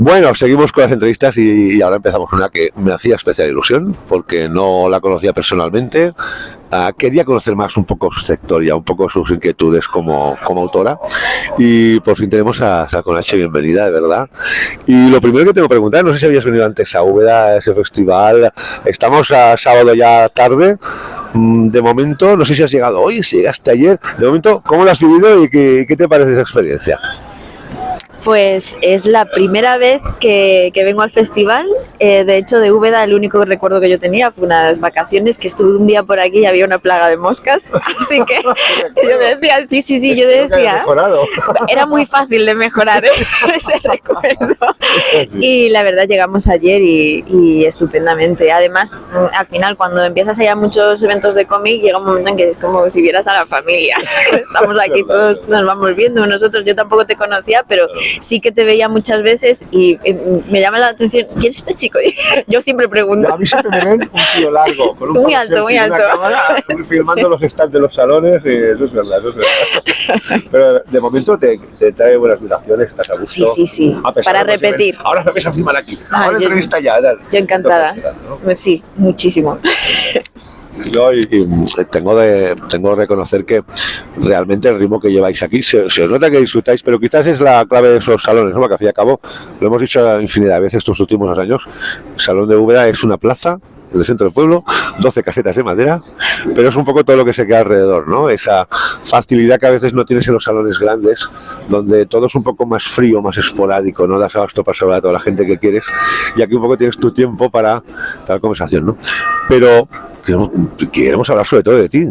Bueno, seguimos con las entrevistas y ahora empezamos una que me hacía especial ilusión porque no la conocía personalmente. Quería conocer más un poco su sector, un poco sus inquietudes como autora, y por fin tenemos a Conache. Bienvenida, de verdad. Y lo primero que tengo que preguntar, no sé si habías venido antes a Úbeda, a ese festival. Estamos a sábado ya tarde. De momento, no sé si has llegado hoy, si llegaste ayer. De momento, ¿cómo lo has vivido y qué te parece esa experiencia? Pues es la primera vez que vengo al festival. De hecho, de Úbeda el único recuerdo que yo tenía fue unas vacaciones que estuve un día por aquí y había una plaga de moscas. Así que yo decía, sí, yo decía, era muy fácil de mejorar ese recuerdo. Y la verdad llegamos ayer y estupendamente. Además, al final cuando empiezas a ir a muchos eventos de cómic, llega un momento en que es como si vieras a la familia. Estamos aquí todos, nos vamos viendo. Nosotros, yo tampoco te conocía, pero sí que te veía muchas veces y me llama la atención, ¿quién es este chico? Yo siempre pregunto. A mí siempre me ven un tío largo, con un muy alto. Una cámara, filmando los stands de los salones, y eso es verdad. Pero de momento te trae buenas vibraciones, estás a gusto. Sí. Para repetir. Ahora me ves a filmar aquí. Ahora entrevista ya. Yo encantada. ¿No? Sí, muchísimo. Yo tengo de reconocer que realmente el ritmo que lleváis aquí se nota que disfrutáis, pero quizás es la clave de esos salones, ¿no? Porque al fin y al cabo, lo hemos dicho infinidad de veces estos últimos años, el Salón de Úbeda es una plaza en el centro del pueblo, 12 casetas de madera, pero es un poco todo lo que se queda alrededor, ¿no? Esa facilidad que a veces no tienes en los salones grandes, donde todo es un poco más frío, más esporádico, no das abasto para saludar a toda la gente que quieres, y aquí un poco tienes tu tiempo para tal conversación, ¿no? Pero queremos hablar sobre todo de ti.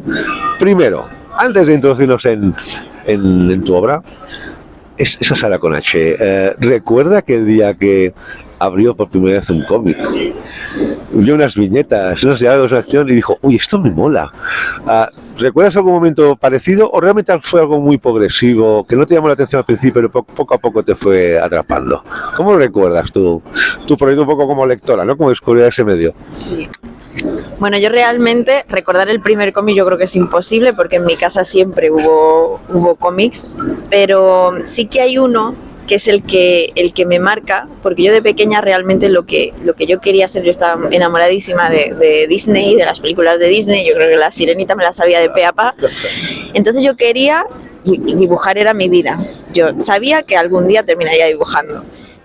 Primero, antes de introducirnos en tu obra, esa Sara Conache, recuerda aquel día que abrió por primera vez un cómic, vio unas viñetas, unos diálogos de acción y dijo, uy, esto me mola. ¿Recuerdas algún momento parecido o realmente fue algo muy progresivo, que no te llamó la atención al principio, pero poco a poco te fue atrapando? ¿Cómo recuerdas tu proyecto un poco como lectora, ¿no? Como descubrir ese medio. Sí. Bueno, yo realmente recordar el primer cómic yo creo que es imposible porque en mi casa siempre hubo cómics, pero sí que hay uno que es el que me marca, porque yo de pequeña realmente lo que yo quería ser, yo estaba enamoradísima de Disney, de las películas de Disney, yo creo que La Sirenita me la sabía de pe a pa, entonces yo quería, y dibujar era mi vida, yo sabía que algún día terminaría dibujando.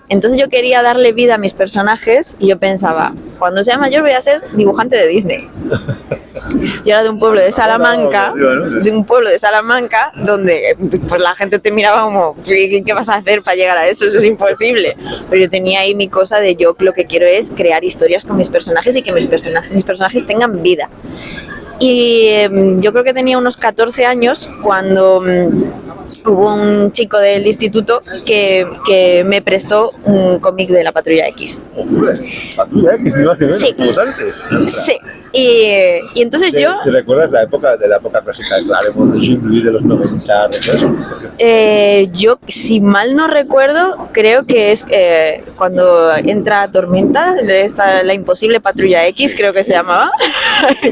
Entonces yo quería darle vida a mis personajes y yo pensaba, cuando sea mayor voy a ser dibujante de Disney. Yo era de un pueblo de Salamanca, donde pues la gente te miraba como, ¿qué vas a hacer para llegar a eso? Eso es imposible. Pero yo tenía ahí mi cosa de yo lo que quiero es crear historias con mis personajes y que mis personajes tengan vida. Y yo creo que tenía unos 14 años cuando hubo un chico del instituto que me prestó un cómic de la Patrulla X. ¿Patrulla X? ¿No hace menos? Sí. ¿Como antes? Sí. Y entonces yo... ¿Te recuerdas de la época clásica de Claremont, de Jim Lee de los 90? ¿De eso? Yo, si mal no recuerdo, creo que es cuando entra Tormenta, la imposible Patrulla X, creo que se llamaba.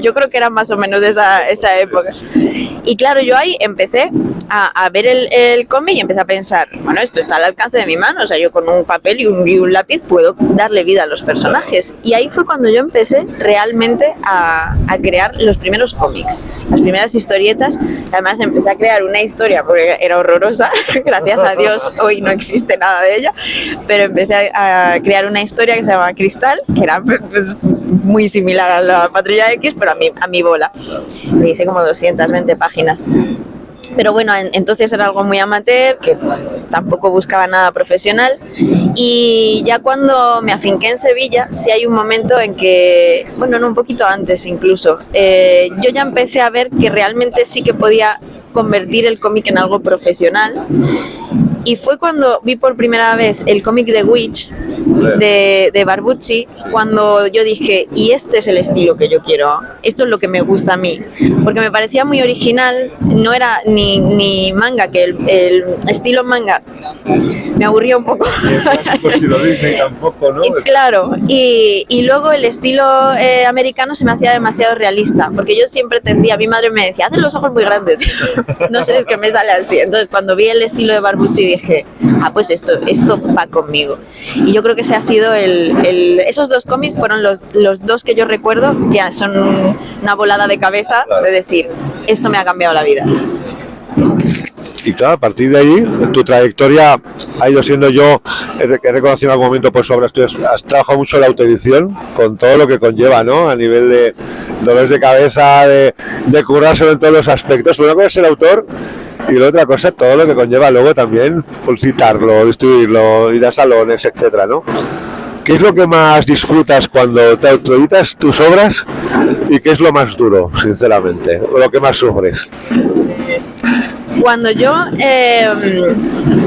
Yo creo que era más o menos de esa época. Y claro, yo ahí empecé a ver el cómic y empecé a pensar, bueno, esto está al alcance de mi mano, o sea, yo con un papel y un lápiz puedo darle vida a los personajes. Y ahí fue cuando yo empecé realmente a crear los primeros cómics, las primeras historietas. Además empecé a crear una historia porque era horrorosa, gracias a Dios hoy no existe nada de ella, pero empecé a crear una historia que se llama Cristal, que era pues, muy similar a la Patrulla X, pero a mi bola. Me hice como 220 páginas. Pero bueno, entonces era algo muy amateur, que tampoco buscaba nada profesional. Y ya cuando me afinqué en Sevilla, sí hay un momento en que, bueno, no, un poquito antes incluso, yo ya empecé a ver que realmente sí que podía convertir el cómic en algo profesional. Y fue cuando vi por primera vez el cómic de Witch, de Barbucci, cuando yo dije, y este es el estilo que yo quiero, esto es lo que me gusta a mí, porque me parecía muy original, no era ni manga, que el estilo manga me aburría un poco. Estilo Disney tampoco, ¿no? Claro, y luego el estilo americano se me hacía demasiado realista, porque yo siempre tendía, mi madre me decía, haz los ojos muy grandes, no sé, es que me sale así. Entonces cuando vi el estilo de Barbucci dije, pues esto va conmigo. Y yo creo que ese ha sido esos dos cómics fueron los dos que yo recuerdo que son una volada de cabeza, de decir, esto me ha cambiado la vida. Y claro, a partir de ahí, tu trayectoria ha ido siendo, yo he reconocido en algún momento pues obras tuyas, has trabajado mucho en la autoedición, con todo lo que conlleva, ¿no? A nivel de dolores de cabeza, de currarse en todos los aspectos. Una cosa es el autor y la otra cosa todo lo que conlleva luego también publicitarlo, distribuirlo, ir a salones, etcétera, ¿no? ¿Qué es lo que más disfrutas cuando te autoeditas tus obras y qué es lo más duro, sinceramente, o lo que más sufres? Cuando yo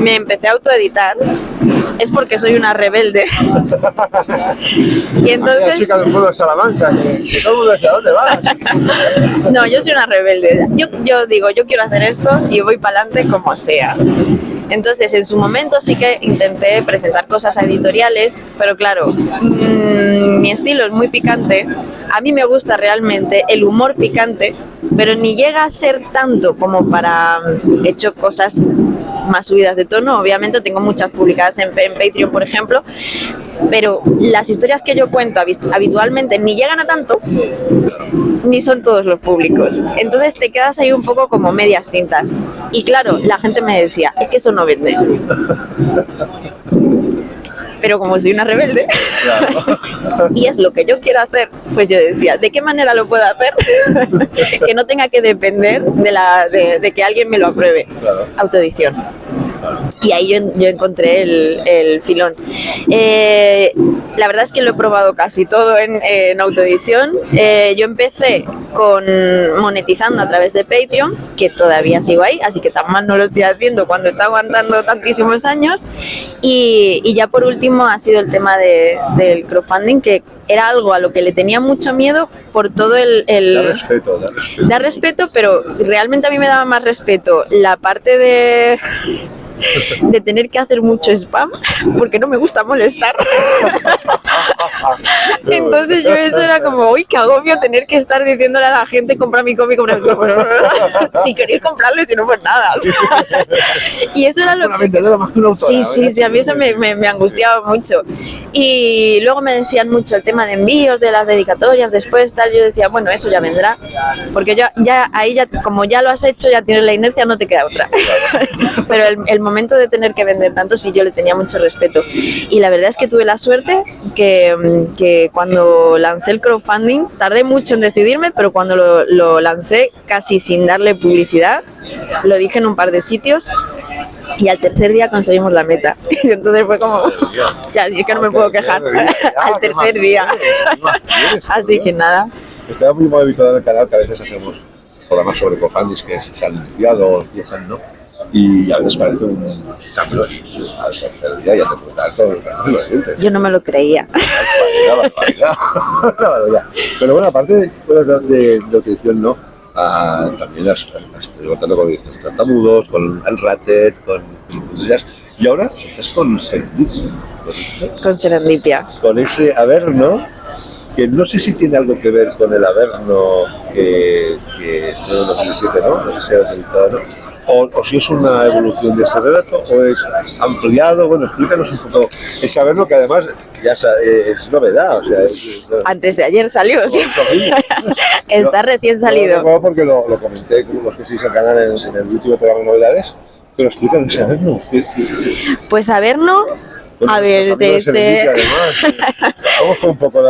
me empecé a autoeditar es porque soy una rebelde. Y entonces... La chica del pueblo de Salamanca, que todo el mundo decía, ¿dónde vas? No, yo soy una rebelde. Yo digo, yo quiero hacer esto y voy para adelante como sea. Entonces, en su momento sí que intenté presentar cosas a editoriales, pero claro, mi estilo es muy picante. A mí me gusta realmente el humor picante, pero ni llega a ser tanto como para hecho cosas más subidas de tono. Obviamente tengo muchas publicadas en Patreon, por ejemplo, pero las historias que yo cuento habitualmente ni llegan a tanto, ni son todos los públicos. Entonces te quedas ahí un poco como medias tintas. Y claro, la gente me decía, es que eso no vende. Pero como soy una rebelde, claro, y es lo que yo quiero hacer, pues yo decía, ¿de qué manera lo puedo hacer? Que no tenga que depender de que alguien me lo apruebe. Claro. Autoedición. Claro. Y ahí yo encontré el filón. La verdad es que lo he probado casi todo en autoedición. Yo empecé monetizando a través de Patreon, que todavía sigo ahí, así que tan mal no lo estoy haciendo cuando está aguantando tantísimos años. Y ya por último ha sido el tema del crowdfunding, que era algo a lo que le tenía mucho miedo por todo da respeto, pero realmente a mí me daba más respeto la parte de tener que hacer mucho spam, porque no me gusta molestar. Entonces yo eso era como, uy, qué agobio tener que estar diciéndole a la gente, compra mi cómic, si queréis comprarlo, si no, pues nada. Y eso era lo una vendedora más que una autora. Sí, a mí eso me angustiaba mucho. Y luego me decían mucho el tema de envíos, de las dedicatorias, después tal, yo decía, bueno, eso ya vendrá, porque ahí como ya lo has hecho, ya tienes la inercia, no te queda otra. Pero el momento de tener que vender tanto, sí, yo le tenía mucho respeto. Y la verdad es que tuve la suerte que cuando lancé el crowdfunding, tardé mucho en decidirme, pero cuando lo lancé casi sin darle publicidad, lo dije en un par de sitios y al tercer día conseguimos la meta. Y entonces fue como, ya, es que no me puedo quejar. Al tercer día. Así que nada. Estaba muy habituado en el canal que a veces hacemos programas sobre crowdfunding que se han iniciado o empiezan, ¿no? Y a veces parece un cambio al tercer día y a recordar todos los dientes. Yo no me lo creía. Pero bueno, aparte de autoedición, ¿no? También estoy contando con tartamudos, con Unrated, con ellas. Y ahora estás con Serendipia. Con Serendipia. Con ese Averno, que no sé si tiene algo que ver con el Averno que es de 2007, ¿no? No sé si has editado, ¿no? O si es una evolución de ese relato o es ampliado. Bueno, explícanos un poco ese Averno, que además ya es novedad, o sea, antes de ayer salió, sí. Está recién salido. No, porque lo comenté con los que seguís el canal en el último programa de novedades, pero explícanos ese Averno. Pues Averno, bueno, a ver, vamos con un poco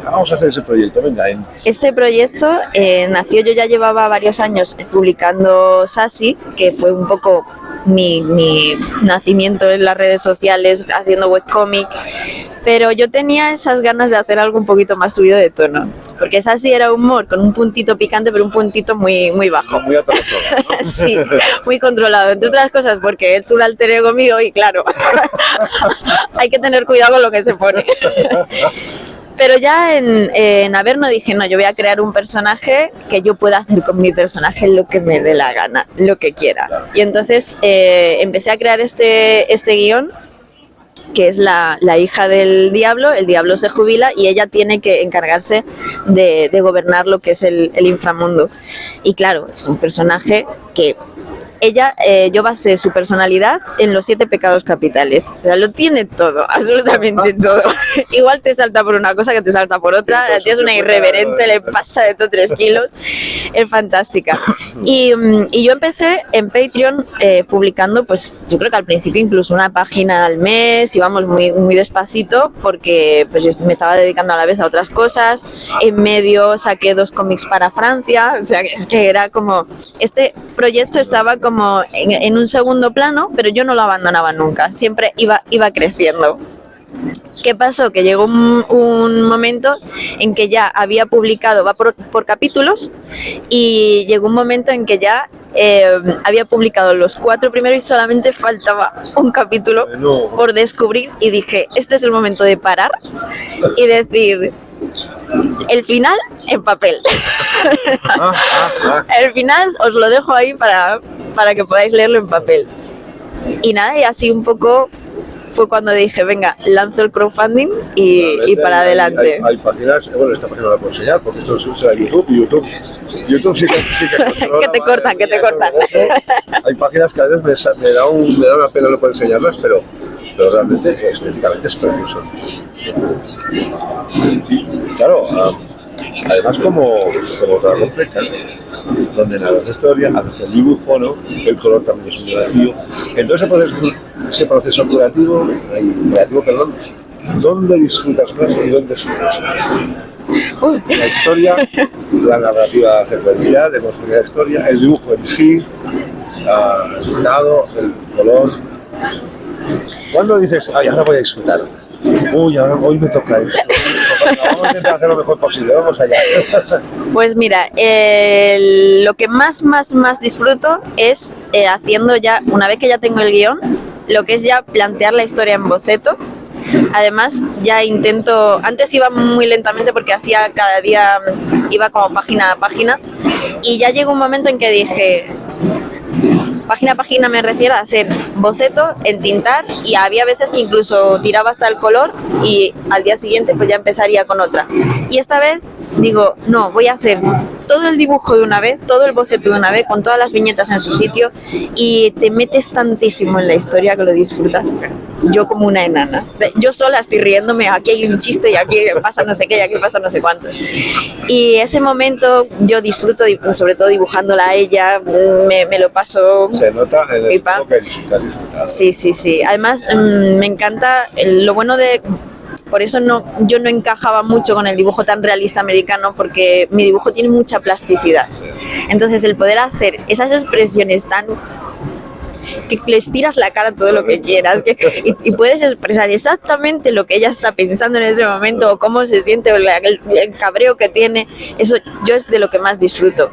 vamos a hacer ese proyecto, venga. Este proyecto nació, yo ya llevaba varios años publicando Sassy, que fue un poco mi nacimiento en las redes sociales, haciendo webcomic, Pero yo tenía esas ganas de hacer algo un poquito más subido de tono, porque esa sí era humor con un puntito picante, pero un puntito muy, muy bajo. Muy aterrizado, ¿no? Sí, muy controlado, entre otras cosas porque es un alter ego mío y claro, hay que tener cuidado con lo que se pone. Pero ya en Averno dije, no, yo voy a crear un personaje que yo pueda hacer con mi personaje lo que me dé la gana, lo que quiera. Y entonces empecé a crear este guión, que es la hija del diablo. El diablo se jubila y ella tiene que encargarse de gobernar lo que es el inframundo. Y claro, es un personaje que ella, yo basé su personalidad en los 7 pecados capitales. O sea, lo tiene todo, absolutamente todo. Igual te salta por una cosa que te salta por otra. La tía es una irreverente, le pasa de todo 3 kilos. Es fantástica. Y yo empecé en Patreon publicando, pues yo creo que al principio incluso una página al mes. Íbamos muy, muy despacito porque pues, yo me estaba dedicando a la vez a otras cosas. En medio saqué 2 cómics para Francia. O sea, es que era como... Este proyecto estaba como en un segundo plano, pero yo no lo abandonaba nunca, siempre iba creciendo. ¿Qué pasó? Que llegó un momento en que ya había publicado, va por capítulos, y llegó un momento en que ya había publicado los 4 primeros y solamente faltaba un capítulo por descubrir, y dije, este es el momento de parar y decir... El final en papel. El final os lo dejo ahí para que podáis leerlo en papel. Y nada, y así un poco fue cuando dije, venga, lanzo el crowdfunding y para adelante. Hay páginas, bueno, esta página no la puedo enseñar porque esto se usa en YouTube sí que que te cortan. Hay páginas que a veces me da una pena no poder enseñarlas, pero realmente estéticamente es precioso. Claro, además como Dragon Pleca, donde narras la historia, haces el dibujo, ¿no? El color también es un creativo. Entonces ese proceso creativo, ¿dónde disfrutas más y dónde sufres más? La historia, la narrativa secuencial de construir la historia, el dibujo en sí, el pintado, el color. ¿Cuándo dices, ay, ahora voy a disfrutar? Uy, hoy me toca esto. Vamos a intentar hacer lo mejor posible, vamos allá. Pues mira, lo que más disfruto es haciendo ya, una vez que ya tengo el guión, lo que es ya plantear la historia en boceto. Además, ya intento, antes iba muy lentamente porque hacía cada día, iba como página a página, y ya llegó un momento en que dije... Página a página me refiero a hacer boceto, entintar, y había veces que incluso tiraba hasta el color y al día siguiente pues ya empezaría con otra. Y esta vez digo, no, voy a hacer todo el dibujo de una vez, todo el boceto de una vez, con todas las viñetas en su sitio, y te metes tantísimo en la historia que lo disfrutas. Yo como una enana. Yo sola estoy riéndome, aquí hay un chiste y aquí pasa no sé qué y aquí pasa no sé cuántos. Y ese momento yo disfruto, sobre todo dibujándola a ella, me lo paso... Se nota en el pipa. Que disfrutado. Sí. Además, me encanta lo bueno de... Por eso yo no encajaba mucho con el dibujo tan realista americano, porque mi dibujo tiene mucha plasticidad. Entonces, el poder hacer esas expresiones tan... que les tiras la cara todo lo que quieras y puedes expresar exactamente lo que ella está pensando en ese momento o cómo se siente o el cabreo que tiene, eso yo es de lo que más disfruto.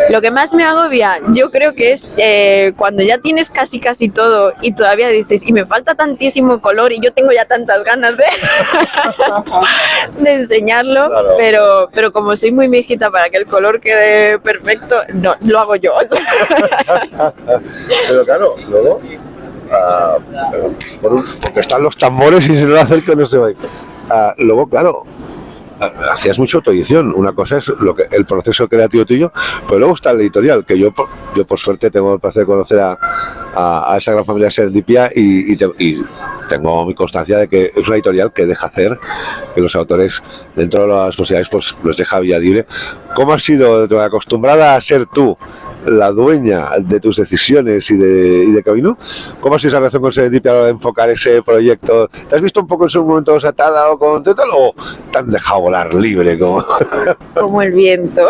Lo que más me agobia yo creo que es cuando ya tienes casi todo y todavía dices, y me falta tantísimo color y yo tengo ya tantas ganas de enseñarlo, claro. pero como soy muy mijita para que el color quede perfecto, no, lo hago yo. Pero claro, luego, porque están los tambores y si no lo acerco no se va. Luego, claro, hacías mucha autoedición. Una cosa es el proceso creativo tuyo, pero luego está el editorial, que yo por suerte tengo el placer de conocer a esa gran familia Serendipia y tengo mi constancia de que es una editorial que deja hacer, que los autores dentro de las posibilidades pues los deja vía libre. ¿Cómo has sido acostumbrada a ser tú la dueña de tus decisiones y de camino. ¿Cómo ha sido esa relación con Serendipia a la hora de enfocar ese proyecto? ¿Te has visto un poco en su momento desatada o con tal, o te han dejado volar libre como? Como el viento.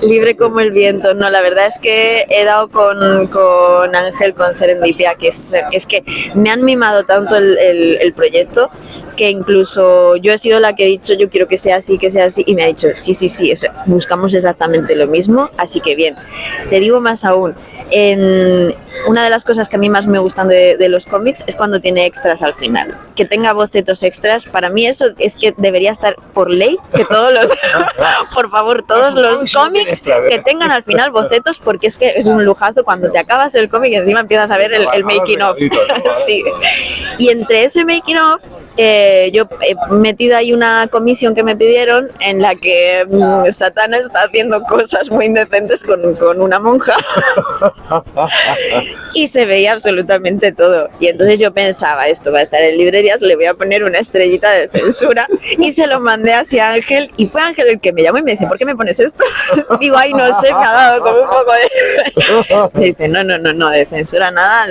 Libre como el viento. No, la verdad es que he dado con Ángel, con Serendipia, que es que me han mimado tanto el proyecto, que incluso yo he sido la que he dicho yo quiero que sea así, y me ha dicho sí, o sea, buscamos exactamente lo mismo, así que bien. Te digo más aún, una de las cosas que a mí más me gustan de los cómics es cuando tiene extras al final, que tenga bocetos extras. Para mí eso es que debería estar por ley, que todos los por favor, todos los cómics que tengan al final bocetos, porque es que es un lujazo cuando te acabas el cómic y encima empiezas a ver el making of. Sí. Y entre ese making of yo he metido ahí una comisión que me pidieron en la que Satana está haciendo cosas muy indecentes con una monja y se veía absolutamente todo. Y entonces yo pensaba, esto va a estar en librerías, le voy a poner una estrellita de censura, y se lo mandé hacia Ángel, y fue Ángel el que me llamó y me dice, ¿por qué me pones esto? Digo, ay, no sé, me ha dado como un poco de... Me dice, no, de censura nada,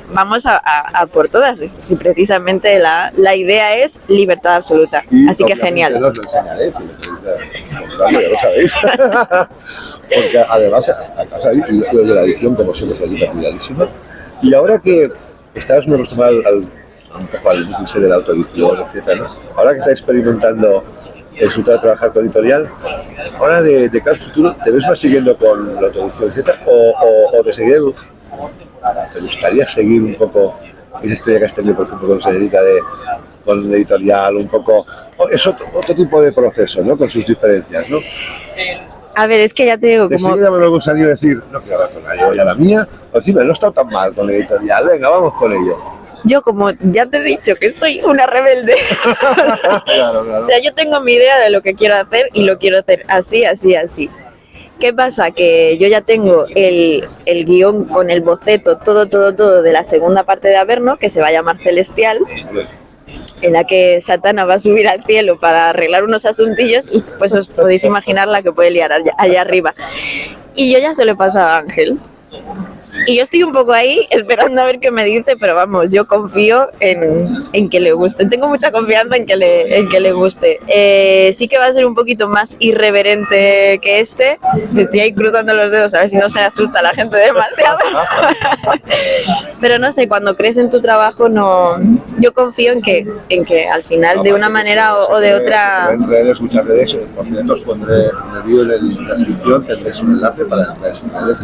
vamos a por todas. Si precisamente la idea es libertad absoluta. Y así que genial. Os lo enseñaré, si lo lo sabéis. Porque además, a casa ahí, lo de la edición, como siempre, es allí cuidadísima. Y ahora que estás muy acostumbrado un poco al índice de la autoedición, etcétera, ¿no? Ahora que estás experimentando el resultado de trabajar con editorial, ahora de cara al futuro, ¿te ves más siguiendo con la autoedición, etcétera? ¿O te gustaría seguir un poco esa historia que has tenido, por ejemplo, con se dedica con el editorial, un poco? Es otro tipo de proceso, ¿no? Con sus diferencias, ¿no? A ver, es que ya te digo, como... Enseguida me gustaría decir, no quiero hablar con nadie, voy a la mía, o encima no he estado tan mal con el editorial, venga, vamos con ello. Yo, como ya te he dicho que soy una rebelde, Claro. O sea, yo tengo mi idea de lo que quiero hacer y lo quiero hacer así. ¿Qué pasa? Que yo ya tengo el guión con el boceto, todo de la segunda parte de Averno, que se va a llamar Celestial, en la que Satana va a subir al cielo para arreglar unos asuntillos, y pues os podéis imaginar la que puede liar allá arriba. Y yo ya se lo he pasado a Ángel. Y yo estoy un poco ahí esperando a ver qué me dice, pero vamos, yo confío en que le guste. Tengo mucha confianza en que le guste. Sí que va a ser un poquito más irreverente que este. Me estoy ahí cruzando los dedos a ver si no se asusta la gente demasiado. Pero no sé, cuando crees en tu trabajo, yo confío en que al final, de una manera o de otra... En redes, muchas redes, por cierto, os pondré en la descripción, tendréis un enlace para entrar en sus redes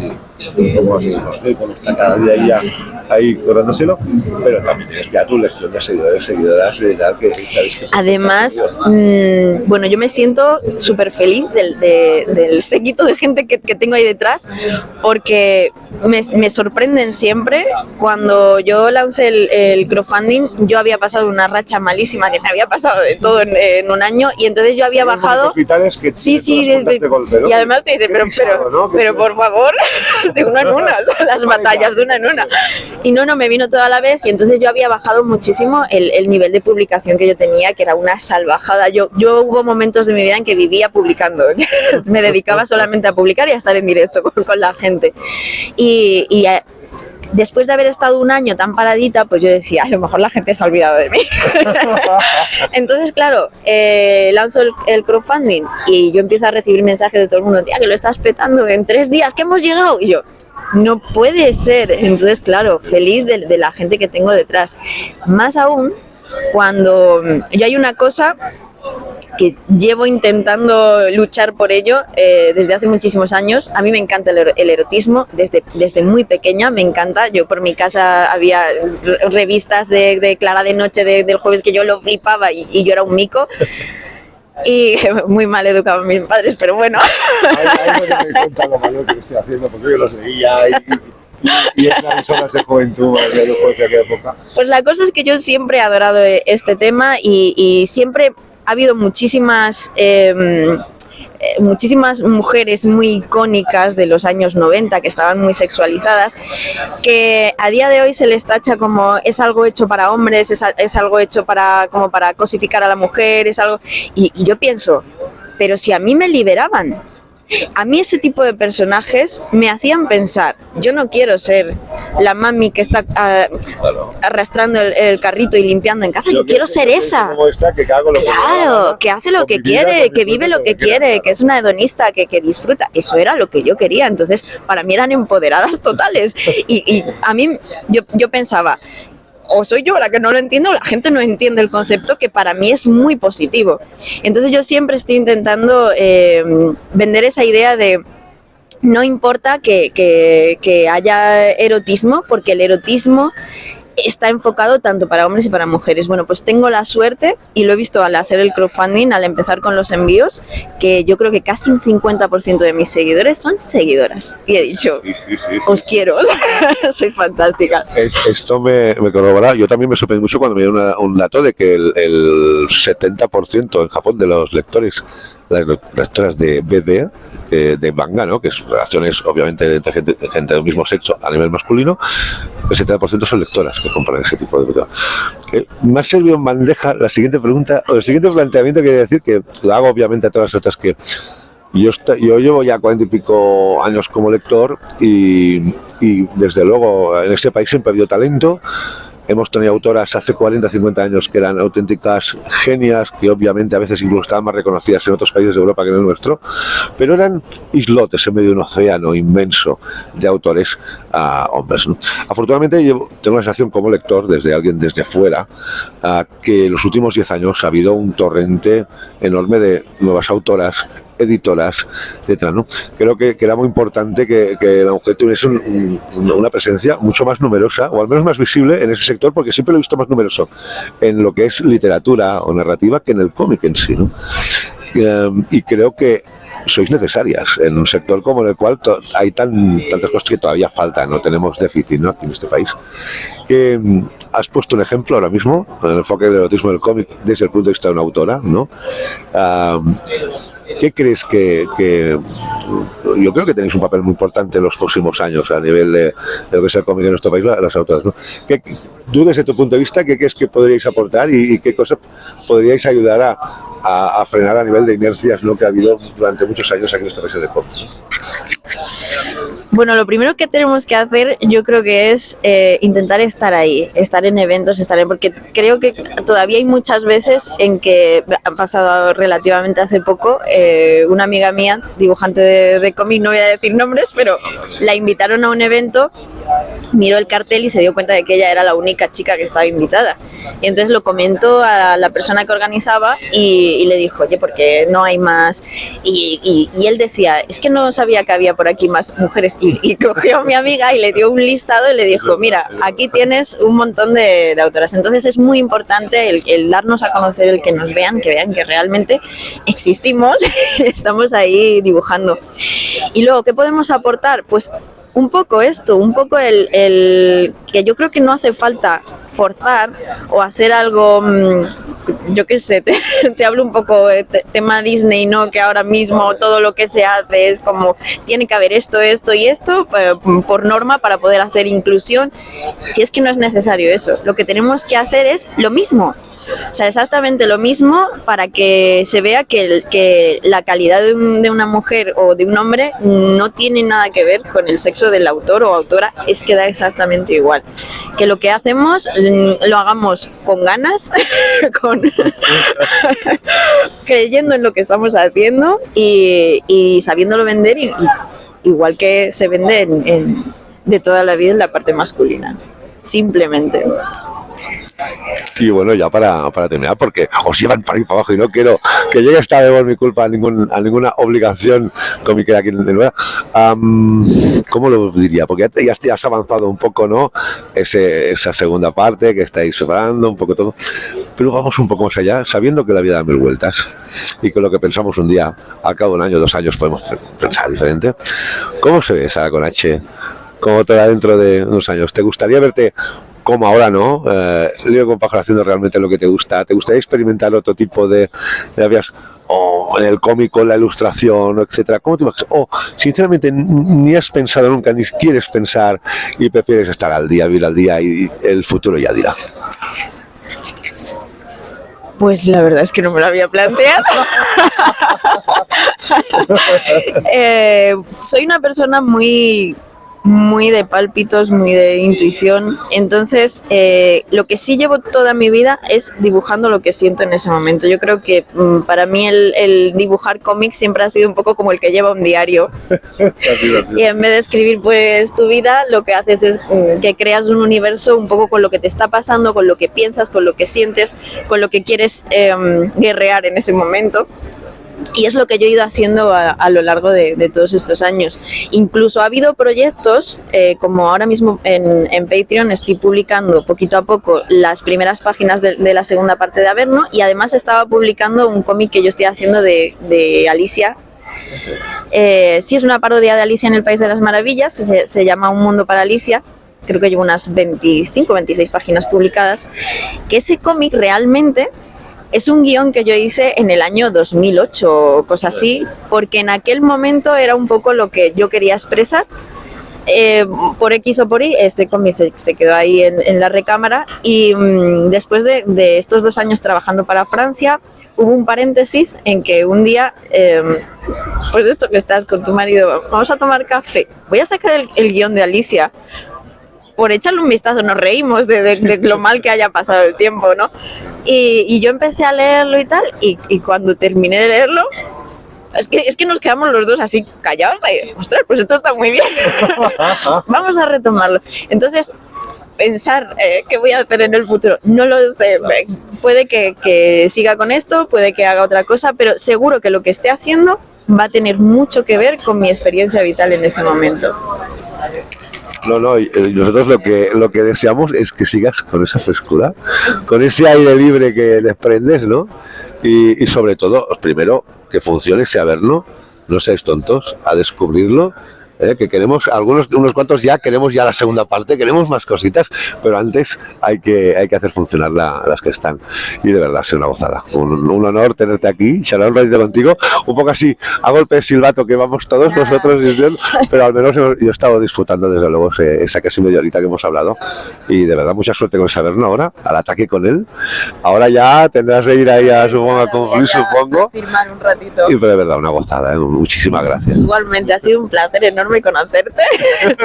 y cómo así. Bueno, está cada día ahí corrándoselo, pero también tienes ya tu legión de seguidores, seguidoras, de tal, que sabéis que... Además, bueno, yo me siento súper feliz del séquito de gente que tengo ahí detrás, porque me sorprenden siempre. Cuando yo lancé el crowdfunding, yo había pasado una racha malísima, que me había pasado de todo en un año, y entonces yo había bajado... Sí, golpe, ¿no? Y además te dicen, pero por favor, de una en una, las batallas de una en una. Y no, me vino toda la vez, y entonces yo había bajado muchísimo el nivel de publicación que yo tenía, que era una salvajada. Yo hubo momentos de mi vida en que vivía publicando. Me dedicaba solamente a publicar y a estar en directo con la gente. Y después de haber estado un año tan paradita, pues yo decía, a lo mejor la gente se ha olvidado de mí. Entonces, claro, lanzo el crowdfunding y yo empiezo a recibir mensajes de todo el mundo, tía, que lo estás petando en 3 días, que hemos llegado. Y yo, no puede ser. Entonces, claro, feliz de la gente que tengo detrás. Más aún, cuando yo hay una cosa que llevo intentando luchar por ello desde hace muchísimos años. A mí me encanta el erotismo, desde muy pequeña me encanta. Yo por mi casa había revistas de Clara de Noche del jueves que yo lo flipaba y yo era un mico. Y muy mal educaban mis padres, pero bueno. Ahí no me cuenta lo malo que estoy haciendo, porque yo lo seguía y es una de horas de juventud de aquella época. Pues la cosa es que yo siempre he adorado este tema y siempre ha habido muchísimas mujeres muy icónicas de los años 90 que estaban muy sexualizadas, que a día de hoy se les tacha como es algo hecho para hombres, es algo hecho para cosificar a la mujer, es algo... Y yo pienso, pero si a mí me liberaban, A mí ese tipo de personajes me hacían pensar, yo no quiero ser la mami que está arrastrando el carrito y limpiando en casa, yo quiero ser esa. Claro, que hace lo que quiere, que vive lo que quiere, que es una hedonista, que disfruta. Eso era lo que yo quería. Entonces, para mí eran empoderadas totales. Y a mí, yo pensaba, o soy yo la que no lo entiendo o la gente no entiende el concepto, que para mí es muy positivo. Entonces yo siempre estoy intentando vender esa idea de no importa que haya erotismo, porque el erotismo está enfocado tanto para hombres y para mujeres. Bueno, pues tengo la suerte, y lo he visto al hacer el crowdfunding, al empezar con los envíos, que yo creo que casi un 50% de mis seguidores son seguidoras. Y he dicho, os quiero, soy fantástica. Esto me corrobora. Yo también me sorprendí mucho cuando me dio un dato de que el 70% en Japón de los lectores, las lectoras de BD, de manga, ¿no?, que es relaciones obviamente entre gente del mismo sexo a nivel masculino, el 70% son lectoras que compran ese tipo de cosas. Me ha servido en bandeja la siguiente pregunta, o el siguiente planteamiento, que decir que lo hago obviamente a todas las otras, que yo llevo ya 40 y pico años como lector y desde luego en este país siempre ha habido talento. Hemos tenido autoras hace 40, 50 años que eran auténticas genias, que obviamente a veces incluso estaban más reconocidas en otros países de Europa que en el nuestro, pero eran islotes en medio de un océano inmenso de autores hombres, ¿no? Afortunadamente tengo la sensación como lector, desde alguien desde fuera, que en los últimos 10 años ha habido un torrente enorme de nuevas autoras, editoras, etcétera, ¿no? Creo que era muy importante que la mujer tuviese una presencia mucho más numerosa, o al menos más visible en ese sector, porque siempre lo he visto más numeroso en lo que es literatura o narrativa que en el cómic en sí, ¿no? Y creo que sois necesarias en un sector como el cual hay tantas cosas que todavía faltan, no tenemos déficit, ¿no?, aquí en este país. Que has puesto un ejemplo ahora mismo, el enfoque del erotismo del cómic desde el punto de vista de una autora, ¿no? ¿Qué crees que yo creo que tenéis un papel muy importante en los próximos años a nivel de lo que es el cómic en nuestro país, las autoras, ¿no? Tú, desde tu punto de vista, ¿qué crees que podríais aportar y qué cosas podríais ayudar a frenar a nivel de inercias, ¿no?, que ha habido durante muchos años aquí en nuestro país de cómic, ¿no? Bueno, lo primero que tenemos que hacer, yo creo que es intentar estar ahí, estar en eventos, porque creo que todavía hay muchas veces en que han pasado relativamente hace poco, una amiga mía, dibujante de cómic, no voy a decir nombres, pero la invitaron a un evento, miró el cartel y se dio cuenta de que ella era la única chica que estaba invitada. Y entonces lo comentó a la persona que organizaba y le dijo, oye, ¿por qué no hay más? Y él decía, es que no sabía que había por aquí más mujeres. Y cogió a mi amiga y le dio un listado y le dijo, mira, aquí tienes un montón de autoras. Entonces es muy importante el darnos a conocer, el que nos vean, que vean que realmente existimos, estamos ahí dibujando. Y luego, ¿qué podemos aportar? Pues un poco esto, un poco el que yo creo que no hace falta forzar o hacer algo, yo qué sé, te hablo un poco de tema Disney, ¿no?, que ahora mismo todo lo que se hace es como, tiene que haber esto y esto, por norma, para poder hacer inclusión. Si es que no es necesario eso, lo que tenemos que hacer es lo mismo. O sea, exactamente lo mismo, para que se vea que la calidad de una mujer o de un hombre no tiene nada que ver con el sexo del autor o autora, es que da exactamente igual. Que lo que hacemos lo hagamos con ganas, creyendo en lo que estamos haciendo y sabiéndolo vender, igual que se vende de toda la vida en la parte masculina. Simplemente. Y bueno, ya para terminar, porque os llevan para ir para abajo y no quiero que llegue esta vez por mi culpa a ninguna obligación cómica aquí en Nueva. ¿Cómo lo diría? Porque ya has avanzado un poco, ¿no? Esa segunda parte que estáis separando, un poco todo. Pero vamos un poco más allá, sabiendo que la vida da mil vueltas y que lo que pensamos un día, al cabo de un año, 2 años, podemos pensar diferente. ¿Cómo se ve Sara con H? ¿Cómo te va dentro de unos años? ¿Te gustaría verte como ahora, no? Lío con pájaro haciendo realmente lo que te gusta. ¿Te gustaría experimentar otro tipo de vías? O en el cómico, la ilustración, etcétera. ¿Cómo te imaginas? O, sinceramente, ni has pensado nunca, ni quieres pensar y prefieres estar al día, vivir al día y el futuro ya dirá. Pues la verdad es que no me lo había planteado. Soy una persona muy de pálpitos, muy de intuición. Entonces, lo que sí llevo toda mi vida es dibujando lo que siento en ese momento. Yo creo que para mí el dibujar cómics siempre ha sido un poco como el que lleva un diario. Y en vez de escribir pues tu vida, lo que haces es que creas un universo un poco con lo que te está pasando, con lo que piensas, con lo que sientes, con lo que quieres guerrear en ese momento. Y es lo que yo he ido haciendo a lo largo de todos estos años. Incluso ha habido proyectos, como ahora mismo en Patreon estoy publicando poquito a poco las primeras páginas de la segunda parte de Averno, y además estaba publicando un cómic que yo estoy haciendo de Alicia. Sí, es una parodia de Alicia en el País de las Maravillas, se llama Un Mundo para Alicia. Creo que llevo unas 25, 26 páginas publicadas. Que ese cómic realmente es un guión que yo hice en el año 2008 o cosas así, porque en aquel momento era un poco lo que yo quería expresar. Por X o por Y, ese cómic se quedó ahí en la recámara, y después de estos 2 años trabajando para Francia, hubo un paréntesis en que un día, pues esto que estás con tu marido, vamos a tomar café, voy a sacar el guión de Alicia. Por echarle un vistazo, nos reímos de lo mal que haya pasado el tiempo, ¿no? Y yo empecé a leerlo y tal, y cuando terminé de leerlo, es que nos quedamos los dos así callados, y, ostras, pues esto está muy bien, vamos a retomarlo. Entonces, pensar qué voy a hacer en el futuro, no lo sé, puede que siga con esto, puede que haga otra cosa, pero seguro que lo que esté haciendo va a tener mucho que ver con mi experiencia vital en ese momento. No, y nosotros lo que deseamos es que sigas con esa frescura, con ese aire libre que desprendes, ¿no? Y sobre todo, primero, que funcione ese Averno, no seáis tontos, a descubrirlo, que queremos, unos cuantos ya queremos ya la segunda parte, queremos más cositas, pero antes hay que hacer funcionar las que están. Y de verdad, es una gozada, un honor tenerte aquí, charlar un ratito contigo, un poco así, a golpe de silbato que vamos todos nosotros, pero al menos yo he estado disfrutando desde luego esa casi media horita que hemos hablado, y de verdad mucha suerte con Averno ahora, al ataque con él. Ahora ya tendrás que ir ahí a concluir, supongo. Firmar un ratito. Y pero de verdad, una gozada, muchísimas gracias. Igualmente, ha sido un placer enorme conocerte.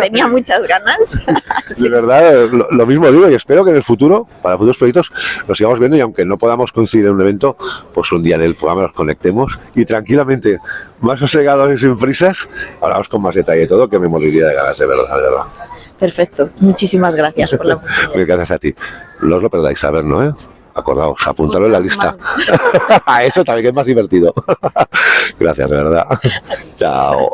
Tenía muchas ganas. De verdad, lo mismo digo, y espero que en el futuro, para futuros proyectos, nos sigamos viendo, y aunque no podamos coincidir en un evento, pues un día en el programa nos conectemos y tranquilamente, más sosegados y sin prisas, hablamos con más detalle y todo, que me moriría de ganas, de verdad, de verdad. Perfecto, muchísimas gracias por la oportunidad. Gracias a ti. No os lo perdáis, a ver, ¿no? Acordaos, apuntadlo en la lista. A eso también, que es más divertido. Gracias, de verdad. Chao.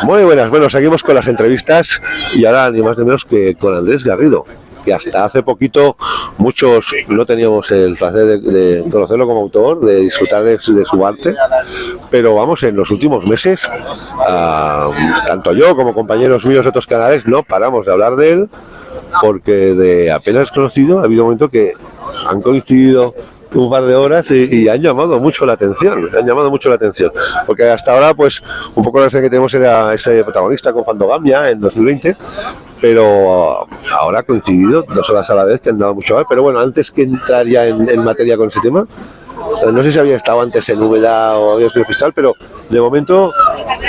Muy buenas, bueno, seguimos con las entrevistas, y ahora ni más ni menos que con Andrés Garrido, que hasta hace poquito muchos no teníamos el placer de conocerlo como autor, de disfrutar de su arte, pero vamos, en los últimos meses, tanto yo como compañeros míos de otros canales no paramos de hablar de él, porque de apenas conocido ha habido un momento que han coincidido un par de horas y han llamado mucho la atención, porque hasta ahora pues un poco la referencia que tenemos era ese protagonista con Fandogamia en 2020, pero ahora ha coincidido 2 horas a la vez, que han dado mucho a ver. Pero bueno, antes que entrar ya en materia con ese tema, no sé si había estado antes en Úbeda o había sido fiscal, pero de momento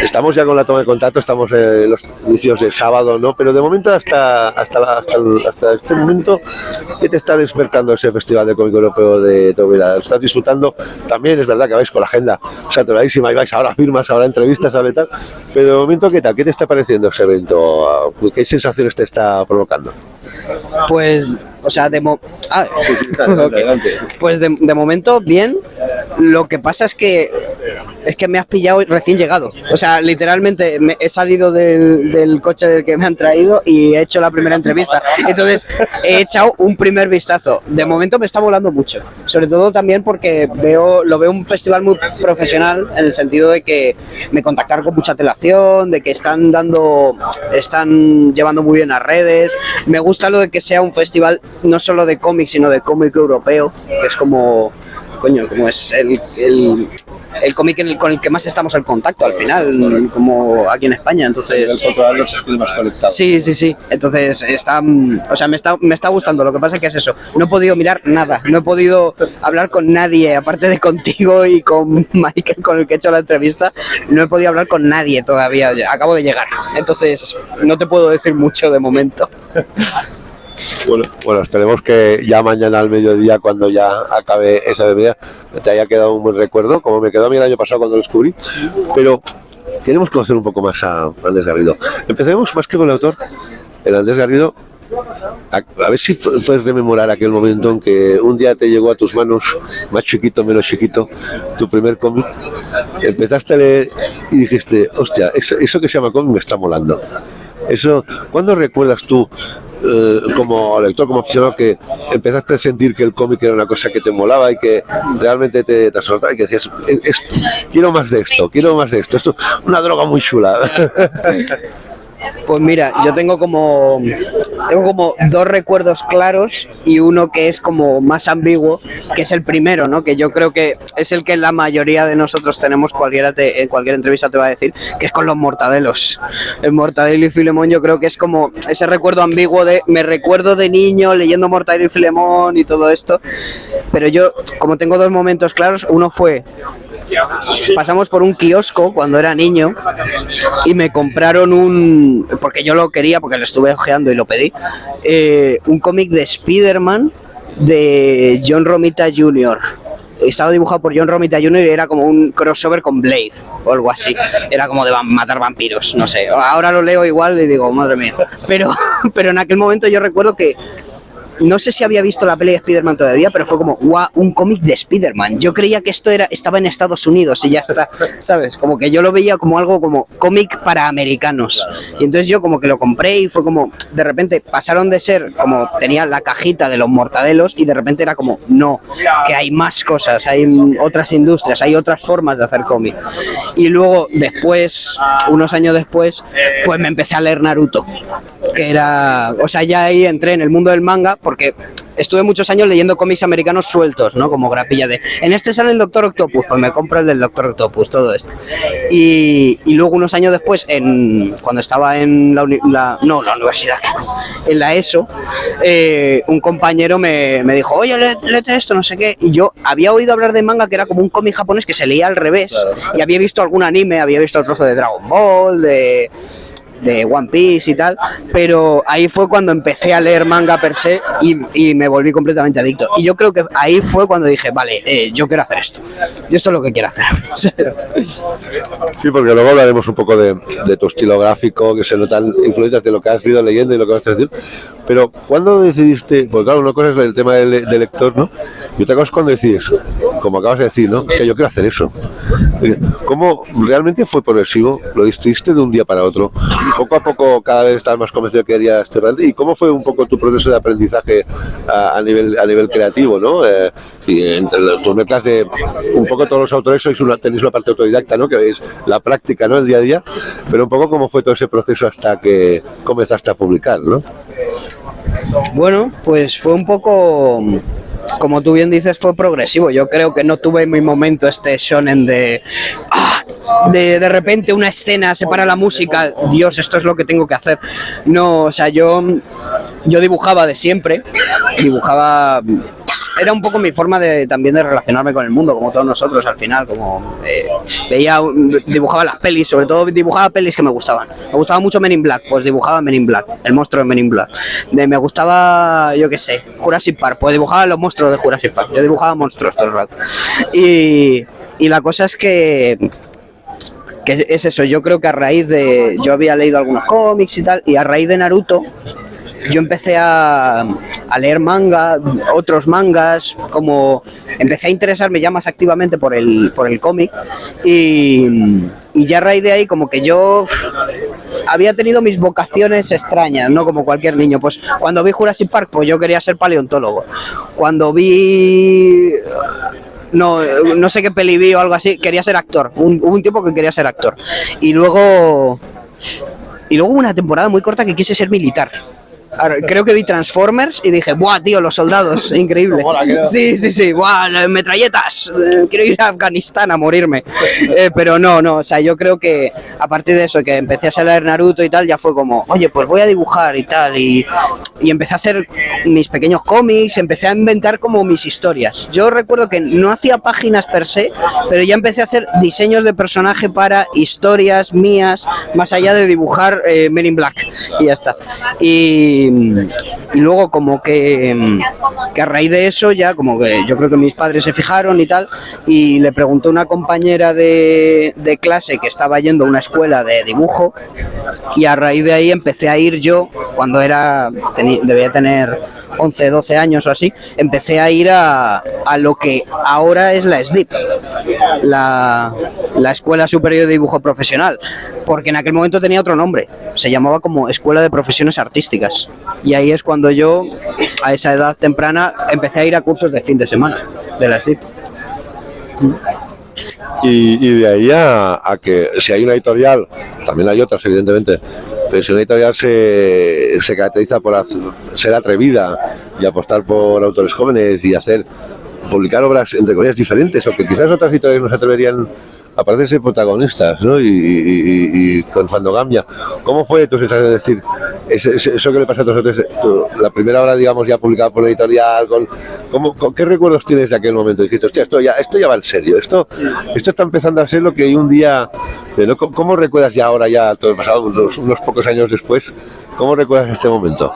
estamos ya con la toma de contacto, estamos en los inicios del sábado, ¿no? Pero de momento hasta este momento, ¿qué te está despertando ese Festival de Cómic Europeo de Úbeda? ¿Lo estás disfrutando? También es verdad que vais con la agenda saturadísima y vais ahora firmas, ahora entrevistas, ahora y tal, pero de momento, ¿qué tal? ¿Qué te está pareciendo ese evento? ¿Qué sensaciones te está provocando? Pues, o sea, pues de momento bien. Lo que pasa es que me has pillado recién llegado. O sea, literalmente he salido del coche del que me han traído y he hecho la primera entrevista. Entonces he echado un primer vistazo. De momento me está volando mucho. Sobre todo también porque lo veo un festival muy profesional, en el sentido de que me contactaron con mucha antelación, de que están llevando muy bien las redes. Me gusta lo de que sea un festival no solo de cómics, sino de cómic europeo, que es como coño, como es el cómic con el que más estamos en contacto al final, como aquí en España, entonces... Sí. Entonces me está gustando. Lo que pasa es que es eso. No he podido mirar nada. No he podido hablar con nadie, aparte de contigo y con Michael, con el que he hecho la entrevista. No he podido hablar con nadie todavía. Acabo de llegar. Entonces no te puedo decir mucho de momento. Bueno, esperemos que ya mañana al mediodía, cuando ya acabe esa bebida, te haya quedado un buen recuerdo, como me quedó a mí el año pasado cuando lo descubrí. Pero queremos conocer un poco más a Andrés Garrido. Empezaremos más que con el autor. El Andrés Garrido, a ver si puedes rememorar aquel momento en que un día te llegó a tus manos, más chiquito, menos chiquito, tu primer cómic. Empezaste a leer y dijiste, hostia, eso que se llama cómic me está molando. Eso, ¿cuándo recuerdas tú, como lector, como aficionado, que empezaste a sentir que el cómic era una cosa que te molaba y que realmente te asoltaba y que decías, quiero más de esto, esto es una droga muy chula? Pues mira, yo tengo como dos recuerdos claros y uno que es como más ambiguo, que es el primero, ¿no? Que yo creo que es el que la mayoría de nosotros tenemos, en cualquier entrevista te va a decir, que es con los Mortadelos. El Mortadelo y Filemón yo creo que es como ese recuerdo ambiguo de, me recuerdo de niño leyendo Mortadelo y Filemón y todo esto, pero yo como tengo dos momentos claros, uno fue... Pasamos por un kiosco cuando era niño y me compraron porque yo lo quería, porque lo estuve ojeando y lo pedí, un cómic de Spider-Man de John Romita Jr. Estaba dibujado por John Romita Jr. y era como un crossover con Blade o algo así. Era como de matar vampiros, no sé. Ahora lo leo igual y digo, madre mía. Pero en aquel momento yo recuerdo que no sé si había visto la peli de Spider-Man todavía, pero fue como, guau, un cómic de Spider-Man. Yo creía que esto estaba en Estados Unidos y ya está, ¿sabes? Como que yo lo veía como algo como cómic para americanos. Y entonces yo como que lo compré y fue como, de repente pasaron de ser como, tenía la cajita de los Mortadelos y de repente era como, no, que hay más cosas, hay otras industrias, hay otras formas de hacer cómic. Y luego después, unos años después, pues me empecé a leer Naruto, que era, o sea, ya ahí entré en el mundo del manga, porque estuve muchos años leyendo cómics americanos sueltos, ¿no? Como grapilla de, en este sale el Doctor Octopus, pues me compro el del Doctor Octopus, todo esto. Y luego unos años después, cuando estaba en la universidad, en la ESO, un compañero me dijo, oye, léete esto, no sé qué, y yo había oído hablar de manga, que era como un cómic japonés que se leía al revés, claro. Y había visto algún anime, había visto el trozo de Dragon Ball, de One Piece y tal, pero ahí fue cuando empecé a leer manga per se y me volví completamente adicto. Y yo creo que ahí fue cuando dije, vale, yo quiero hacer esto. Yo esto es lo que quiero hacer. Sí, porque luego hablaremos un poco de tu estilo gráfico, que se notan influencias de lo que has ido leyendo y lo que vas a decir. Pero ¿cuándo decidiste? Porque claro, una cosa es el tema del lector, ¿no? Y otra cosa es cuando decides, como acabas de decir, ¿no? Que yo quiero hacer eso. ¿Cómo realmente fue progresivo? ¿Lo decidiste de un día para otro? Poco a poco cada vez estás más convencido que querías este. ¿Y cómo fue un poco tu proceso de aprendizaje a nivel creativo, ¿no? Entre tus mezclas de un poco todos los autores tenéis una parte autodidacta, ¿no? Que veis la práctica, ¿no? El día a día, pero un poco cómo fue todo ese proceso hasta que comenzaste a publicar, ¿no? Bueno, pues fue un poco, como tú bien dices, fue progresivo. Yo creo que no tuve en mi momento este shonen de repente una escena separa la música, Dios, esto es lo que tengo que hacer. No, o sea, yo dibujaba de siempre, era un poco mi forma también de relacionarme con el mundo, como todos nosotros al final, como dibujaba las pelis, sobre todo dibujaba pelis que me gustaban. Me gustaba mucho Men in Black, pues dibujaba Men in Black, el monstruo de Men in Black. Me gustaba, yo qué sé, Jurassic Park, pues dibujaba los monstruos de Jurassic Park. Yo dibujaba monstruos todo el rato. Y la cosa es que es eso, yo creo que a raíz yo había leído algunos cómics y tal, y a raíz de Naruto yo empecé a leer manga, otros mangas, como empecé a interesarme ya más activamente por el cómic y ya a raíz de ahí como que yo había tenido mis vocaciones extrañas, ¿no? Como cualquier niño. Pues cuando vi Jurassic Park, pues yo quería ser paleontólogo. Cuando vi... No sé qué peli vi o algo así, quería ser actor. Hubo un tiempo que quería ser actor. Y luego hubo una temporada muy corta que quise ser militar. creo que vi Transformers y dije, ¡buah, tío, los soldados! Increíble. Sí, ¡buah, las metralletas! Quiero ir a Afganistán a morirme. Pero no, o sea, yo creo que a partir de eso, que empecé a leer Naruto y tal, ya fue como, oye, pues voy a dibujar y tal. Y empecé a hacer mis pequeños cómics, empecé a inventar como mis historias. Yo recuerdo que no hacía páginas per se, pero ya empecé a hacer diseños de personaje para historias mías, más allá de dibujar Men in Black, y ya está. Y luego como que a raíz de eso ya como que yo creo que mis padres se fijaron y tal, y le preguntó a una compañera de clase que estaba yendo a una escuela de dibujo, y a raíz de ahí empecé a ir yo, cuando debía tener 11, 12 años o así, empecé a ir a lo que ahora es la SDIP, la Escuela Superior de Dibujo Profesional, porque en aquel momento tenía otro nombre, se llamaba como Escuela de Profesiones Artísticas, y ahí es cuando yo, a esa edad temprana, empecé a ir a cursos de fin de semana de la SDIP. Y de ahí a que si hay una editorial, también hay otras evidentemente, pero si una editorial se caracteriza por ser atrevida y apostar por autores jóvenes y publicar obras entre comillas diferentes, o que quizás otras editoriales no se atreverían a parecerse protagonistas, ¿no? Y con Fandogamia, ¿cómo fue tu sensación de decir eso que le pasa a todos otros, la primera obra, digamos, ya publicada por la editorial, ¿qué recuerdos tienes de aquel momento? Dijiste, hostia, esto ya va en serio, esto está empezando a ser lo que un día, ¿no? ¿Cómo recuerdas ya ahora, ya todo pasado unos pocos años después, cómo recuerdas este momento?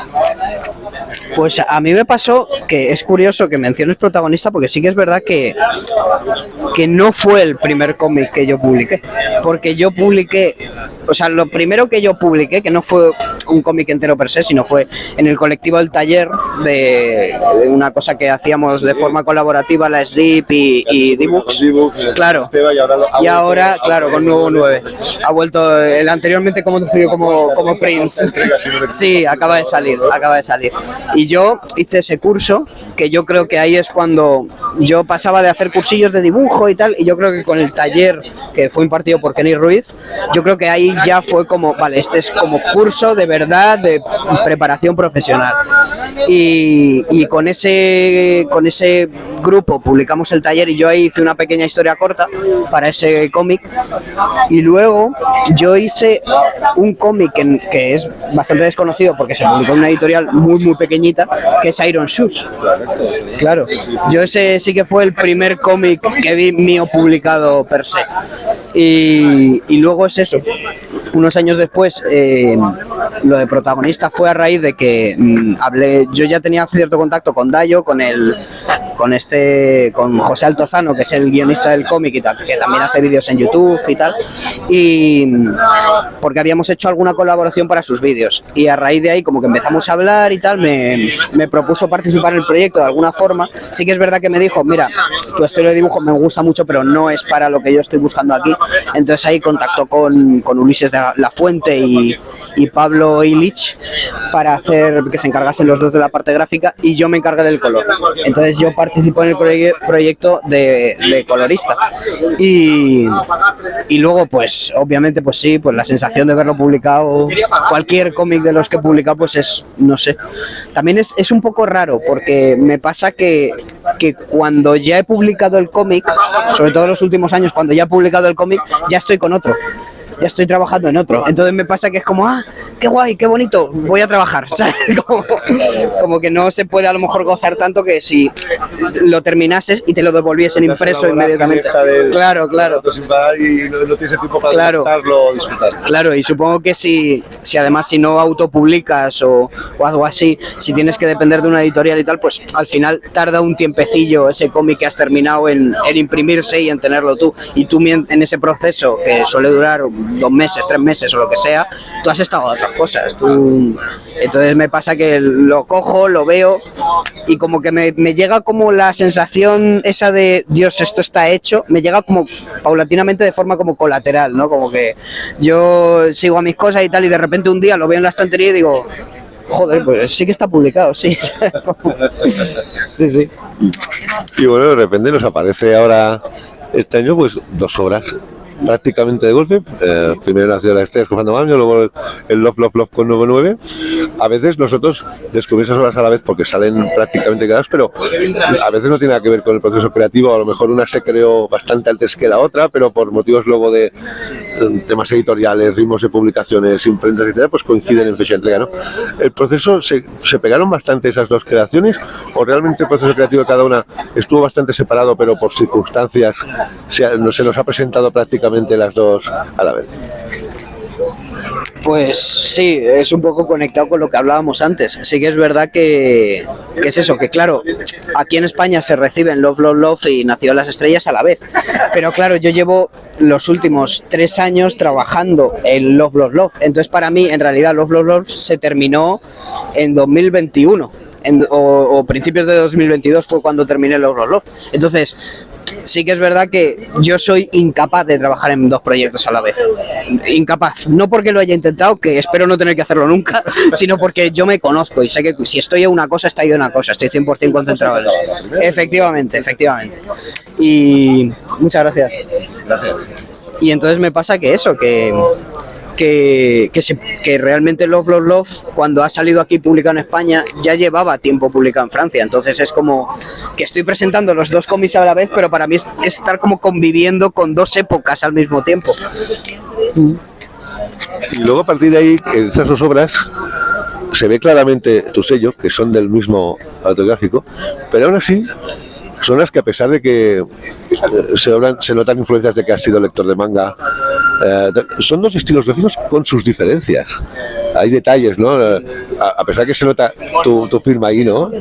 Pues a mí me pasó que es curioso que menciones protagonista, porque sí que es verdad que no fue el primer cómic que yo publiqué, porque yo publiqué, o sea, lo primero que yo publiqué, que no fue un cómic entero per se, sino fue en el colectivo del taller de una cosa que hacíamos de forma colaborativa, la SDIP y D-Books, claro, y ahora, claro, con nuevo 9, ha vuelto el anteriormente conocido como Prince, sí, acaba de salir, y yo hice ese curso, que yo creo que ahí es cuando yo pasaba de hacer cursillos de dibujo y tal, y yo creo que con el taller que fue impartido por Kenny Ruiz, yo creo que ahí ya fue como, vale, este es como curso de verdad de preparación profesional, y con ese grupo publicamos el taller, y yo ahí hice una pequeña historia corta para ese cómic, y luego yo hice un cómic que es bastante desconocido porque se publicó en una editorial muy pequeñita, que es Iron Shoes. Claro, yo ese sí que fue el primer cómic que vi mío publicado per se, y luego es eso. Unos años después, lo de protagonista fue a raíz de que yo ya tenía cierto contacto con Dayo, con José Altozano, que es el guionista del cómic y tal, que también hace vídeos en YouTube y tal, y porque habíamos hecho alguna colaboración para sus vídeos, y a raíz de ahí como que empezamos a hablar y tal, me propuso participar en el proyecto de alguna forma. Sí que es verdad que me dijo, mira, tu estilo de dibujo me gusta mucho, pero no es para lo que yo estoy buscando aquí. Entonces ahí contactó con Ulises de la Fuente y Pablo Illich para hacer que se encargasen los dos de la parte gráfica, y yo me encargué del color. Entonces yo participo en el proyecto de colorista, y luego pues obviamente pues sí, pues la sensación de verlo publicado, cualquier cómic de los que he publicado, pues es, no sé, también es un poco raro, porque me pasa que cuando ya he publicado el cómic, sobre todo en los últimos años, cuando ya he publicado el cómic, ya estoy con otro, ya estoy trabajando en otro, entonces me pasa que es como, qué guay, qué bonito, voy a trabajar, ¿sabes? Como que no se puede a lo mejor gozar tanto que si lo terminases y te lo devolviesen impreso inmediatamente. Claro. Y no tienes tiempo para disfrutarlo. Claro, y supongo que si además si no autopublicas o algo así, si tienes que depender de una editorial y tal, pues al final tarda un tiempecillo ese cómic que has terminado en imprimirse y en tenerlo tú, y tú en ese proceso, que suele durar 2 meses, 3 meses o lo que sea, tú has estado a otras cosas. Entonces me pasa que lo cojo, lo veo, y como que me llega como la sensación esa de Dios, esto está hecho, me llega como paulatinamente de forma como colateral, ¿no? Como que yo sigo a mis cosas y tal, y de repente un día lo veo en la estantería y digo, joder, pues sí que está publicado, sí. Sí. Y bueno, de repente nos aparece ahora este año pues 2 obras prácticamente de golpe. Primero nació las estrellas con Fando Maño, luego el Love Love Love con 99. A veces nosotros descubrimos esas obras a la vez porque salen prácticamente quedadas, pero a veces no tiene nada que ver con el proceso creativo. A lo mejor una se creó bastante antes que la otra, pero por motivos luego de temas editoriales, ritmos de publicaciones, imprentas, etcétera, pues coinciden en fecha de entrega, ¿no? El proceso, ¿se pegaron bastante esas dos creaciones o realmente el proceso creativo de cada una estuvo bastante separado, pero por circunstancias se nos ha presentado prácticamente las dos a la vez? Pues sí, es un poco conectado con lo que hablábamos antes. Sí que es verdad que es eso, que claro, aquí en España se reciben Love, Love, Love y Nació las Estrellas a la vez. Pero claro, yo llevo los últimos 3 años trabajando en Love, Love, Love. Entonces para mí, en realidad, Love, Love, Love se terminó en 2021. O principios de 2022 fue cuando terminé Love, Love, Love. Entonces, sí que es verdad que yo soy incapaz de trabajar en 2 proyectos a la vez. Incapaz. No porque lo haya intentado, que espero no tener que hacerlo nunca, sino porque yo me conozco y sé que si estoy en una cosa, estoy en una cosa. Estoy 100% concentrado en eso. Efectivamente. Y muchas gracias. Y entonces me pasa que eso, que realmente Love, Love, Love, cuando ha salido aquí publicado en España, ya llevaba tiempo publicado en Francia. Entonces es como que estoy presentando los 2 cómics a la vez, pero para mí es estar como conviviendo con 2 épocas al mismo tiempo. Y luego a partir de ahí, en esas 2 obras, se ve claramente tu sello, que son del mismo autográfico, pero aún así son las que, a pesar de que se notan influencias de que has sido lector de manga, son 2 estilos gráficos con sus diferencias. Hay detalles, ¿no? A pesar que se nota tu firma ahí, ¿no?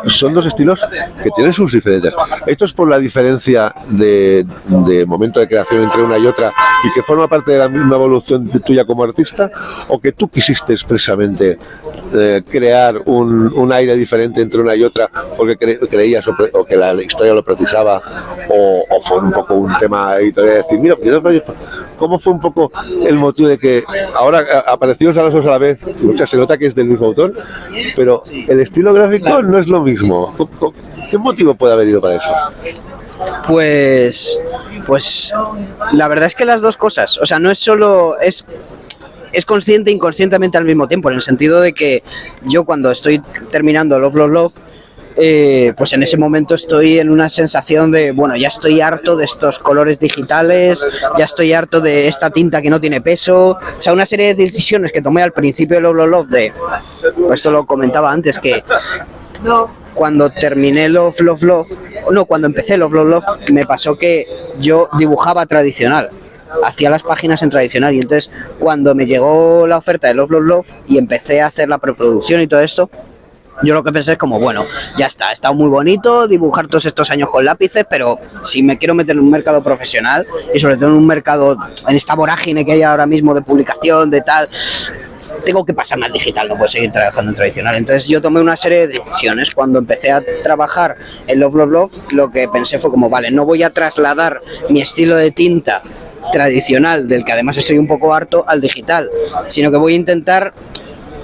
Son 2 estilos que tienen sus diferencias. ¿Esto es por la diferencia de momento de creación entre una y otra y que forma parte de la misma evolución tuya como artista, o que tú quisiste expresamente crear un aire diferente entre una y otra porque creías o que la historia lo precisaba, o fue un poco un tema editorial de decir, mira, ¿cómo fue un poco el motivo de que ahora apareció a los dos a la vez? O sea, se nota que es del mismo autor, pero el estilo gráfico no es lo mismo. ¿Qué motivo puede haber ido para eso? Pues la verdad es que las 2 cosas, o sea, no es solo, es consciente e inconscientemente al mismo tiempo, en el sentido de que yo cuando estoy terminando Love, Love, Love, pues en ese momento estoy en una sensación de, bueno, ya estoy harto de estos colores digitales, ya estoy harto de esta tinta que no tiene peso, o sea, una serie de decisiones que tomé al principio de Love, Love, Love, pues esto lo comentaba antes, que cuando terminé Love, Love, Love, no, cuando empecé Love, Love, Love, me pasó que yo dibujaba tradicional, hacía las páginas en tradicional, y entonces cuando me llegó la oferta de Love, Love, Love y empecé a hacer la preproducción y todo esto, yo lo que pensé es como, bueno, ya está, ha estado muy bonito dibujar todos estos años con lápices, pero si me quiero meter en un mercado profesional y sobre todo en un mercado, en esta vorágine que hay ahora mismo de publicación, de tal, tengo que pasarme al digital, no puedo seguir trabajando en tradicional. Entonces yo tomé una serie de decisiones. Cuando empecé a trabajar en Love, Love, Love, lo que pensé fue como, vale, no voy a trasladar mi estilo de tinta tradicional, del que además estoy un poco harto, al digital, sino que voy a intentar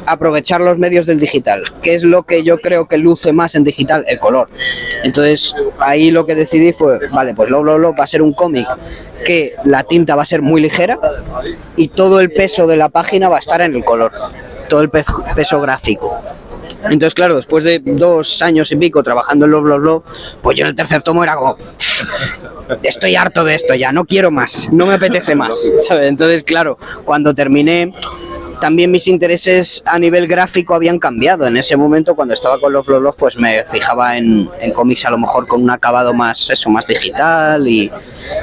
aprovechar los medios del digital. ¿Qué es lo que yo creo que luce más en digital? El color. Entonces ahí lo que decidí fue, vale, pues Love, Love, Love va a ser un cómic que la tinta va a ser muy ligera y todo el peso de la página va a estar en el color, todo el peso gráfico. Entonces, claro, después de 2 años y pico trabajando en Love, Love, Love, pues yo en el tercer tomo era como, estoy harto de esto ya, no quiero más, no me apetece más, ¿sabes? Entonces, claro, cuando terminé, también mis intereses a nivel gráfico habían cambiado. En ese momento, cuando estaba con Love, Love, Love, pues me fijaba en cómics a lo mejor con un acabado más digital, y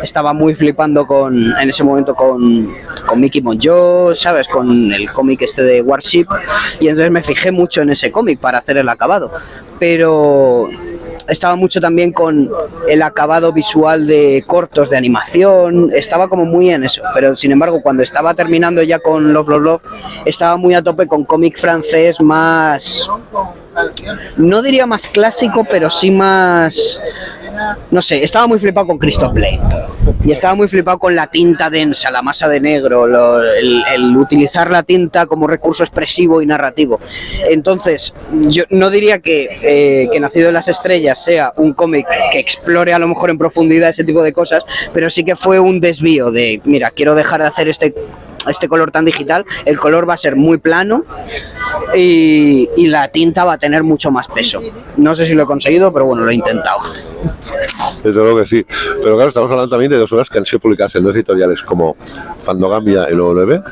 estaba muy flipando en ese momento con Mickey Monjo, ¿sabes? Con el cómic este de Warship, y entonces me fijé mucho en ese cómic para hacer el acabado. Pero estaba mucho también con el acabado visual de cortos de animación, estaba como muy en eso, pero sin embargo cuando estaba terminando ya con Love, Love, Love, estaba muy a tope con cómic francés más, no diría más clásico, pero sí más no sé, estaba muy flipado con Christoph Blaine y estaba muy flipado con la tinta densa, la masa de negro, el utilizar la tinta como recurso expresivo y narrativo. Entonces, yo no diría que Nacido de las Estrellas sea un cómic que explore a lo mejor en profundidad ese tipo de cosas, pero sí que fue un desvío de, mira, quiero dejar de hacer este color tan digital, el color va a ser muy plano y la tinta va a tener mucho más peso. No sé si lo he conseguido, pero bueno, lo he intentado. Desde luego que sí. Pero claro, estamos hablando también de 2 obras que han sido publicadas en 2 editoriales como Fandogamia y Nuevo 9,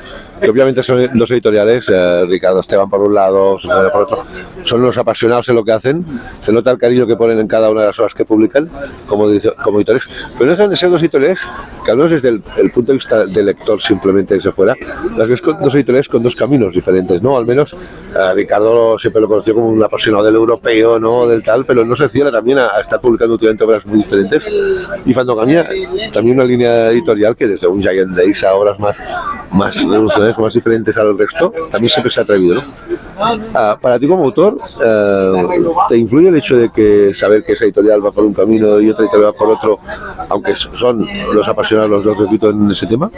que obviamente son 2 editoriales, Ricardo Esteban por un lado, Susana por otro, son unos apasionados en lo que hacen, se nota el cariño que ponen en cada una de las obras que publican como editores, pero no dejan de ser 2 editoriales que al menos desde el punto de vista del lector simplemente desde fuera, las ves con 2 editoriales con 2 caminos diferentes, ¿no? Al menos Ricardo siempre lo conoció como un apasionado del europeo, ¿no? Del tal, pero no se cierra también a estar publicando últimamente obras muy diferentes, y Fandogamia también una línea editorial que desde un Giant Days a obras más revolucionarias, más diferentes al resto, también siempre se ha atrevido, ¿no? Para ti como autor, ¿te influye el hecho de que saber que esa editorial va por un camino y otra editorial va por otro, aunque son los apasionados los 2, repito, en ese tema?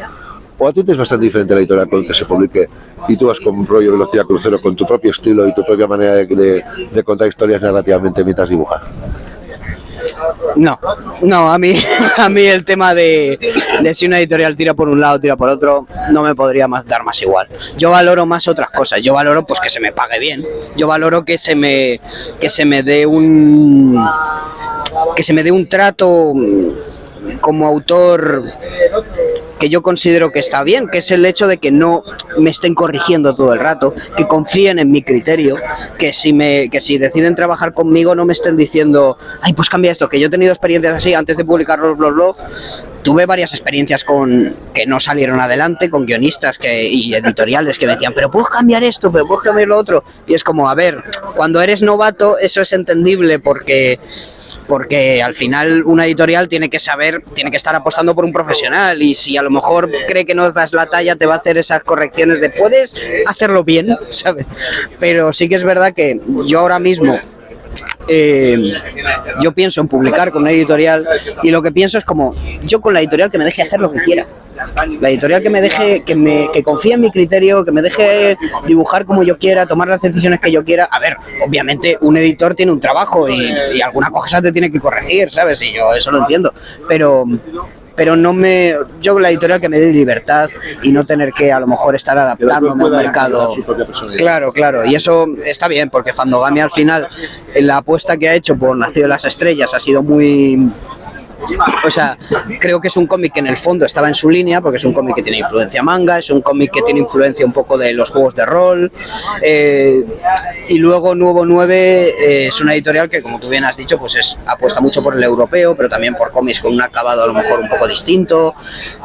¿O a ti te es bastante diferente la editorial con que se publique y tú vas con un rollo Velocidad Crucero, con tu propio estilo y tu propia manera de contar historias narrativamente mientras dibujas? No, a mí el tema de si una editorial tira por un lado, tira por otro, no me podría dar más igual. Yo valoro más otras cosas, yo valoro pues que se me pague bien, yo valoro que se me dé un trato como autor que yo considero que está bien, que es el hecho de que no me estén corrigiendo todo el rato, que confíen en mi criterio, que si deciden trabajar conmigo no me estén diciendo, ay, pues cambia esto, que yo he tenido experiencias así antes de publicar los Love. Tuve varias experiencias que no salieron adelante, con guionistas y editoriales que me decían, pero puedes cambiar esto, pero puedes cambiar lo otro, y es como, a ver, cuando eres novato eso es entendible porque al final una editorial tiene que estar apostando por un profesional, y si a lo mejor cree que no das la talla te va a hacer esas correcciones de puedes hacerlo bien, ¿sabes? Pero sí que es verdad que yo ahora mismo yo pienso en publicar con una editorial y lo que pienso es como, yo con la editorial que me deje hacer lo que quiera. La editorial que me deje, que confíe en mi criterio, que me deje dibujar como yo quiera, tomar las decisiones que yo quiera. A ver, obviamente un editor tiene un trabajo y alguna cosa te tiene que corregir, ¿sabes? Y yo eso lo entiendo, pero yo la editorial que me dé libertad y no tener que a lo mejor estar adaptándome al mercado. Claro, y eso está bien porque Fandogamia al final, la apuesta que ha hecho por Nacido de las Estrellas ha sido muy... O sea, creo que es un cómic que en el fondo estaba en su línea, porque es un cómic que tiene influencia manga, es un cómic que tiene influencia un poco de los juegos de rol, y luego Nuevo 9 es una editorial que, como tú bien has dicho, pues apuesta mucho por el europeo, pero también por cómics con un acabado a lo mejor un poco distinto.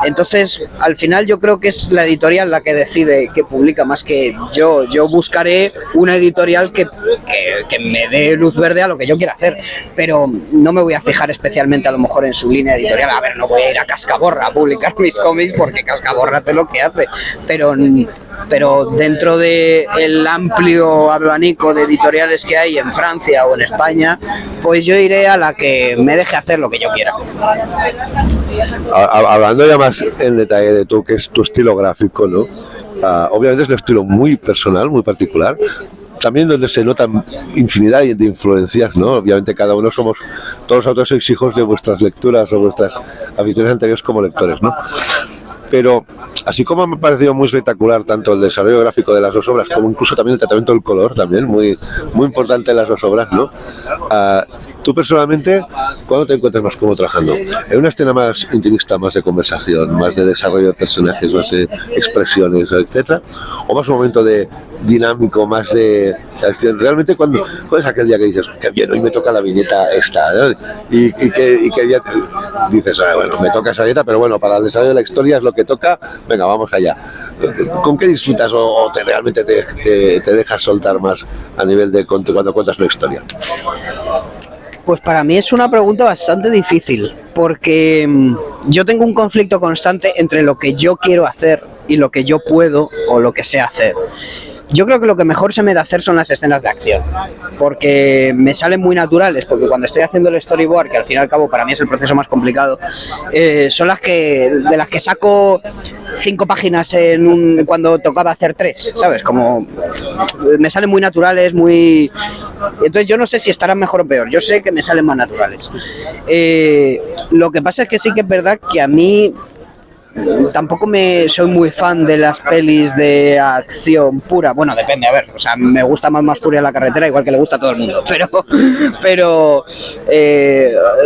Entonces, al final yo creo que es la editorial la que decide qué publica más que yo. Yo buscaré una editorial que me dé luz verde a lo que yo quiera hacer, pero no me voy a fijar especialmente a lo mejor en su línea editorial. A ver, no voy a ir a Cascaborra a publicar mis cómics porque Cascaborra hace lo que hace, pero dentro del amplio abanico de editoriales que hay en Francia o en España, pues yo iré a la que me deje hacer lo que yo quiera. Hablando ya más en detalle de tú, que es tu estilo gráfico, ¿no? Obviamente es un estilo muy personal, muy particular, también donde se notan infinidad de influencias, ¿no? Obviamente cada uno todos los autores sois hijos de vuestras lecturas o vuestras aficiones anteriores como lectores, ¿no? Pero así como me ha parecido muy espectacular tanto el desarrollo gráfico de las 2 obras como incluso también el tratamiento del color, también muy importante en las 2 obras, ¿no? Tú personalmente, ¿cuándo te encuentras más cómodo trabajando? ¿En una escena más intimista, más de conversación, más de desarrollo de personajes, más de expresiones, etcétera? ¿O más un momento de dinámico, más de acción? Realmente, ¿cuándo es aquel día que dices, qué bien, hoy me toca la viñeta esta, ¿no? y qué día dices, bueno, me toca esa viñeta, pero bueno, para el desarrollo de la historia es lo que toca, venga, vamos allá? ¿Con qué disfrutas o realmente te dejas soltar más a nivel de cuando cuentas una historia? Pues para mí es una pregunta bastante difícil, porque yo tengo un conflicto constante entre lo que yo quiero hacer y lo que yo puedo o lo que sé hacer. Yo creo que lo que mejor se me da hacer son las escenas de acción, porque me salen muy naturales, porque cuando estoy haciendo el storyboard, que al fin y al cabo para mí es el proceso más complicado, son de las que saco 5 páginas cuando tocaba hacer 3, ¿sabes? Como me salen muy naturales, muy... Entonces yo no sé si estarán mejor o peor, yo sé que me salen más naturales. Lo que pasa es que sí que es verdad que a mí tampoco soy muy fan de las pelis de acción pura. Bueno, depende, a ver, o sea, me gusta más Furia en la carretera, igual que le gusta a todo el mundo, pero o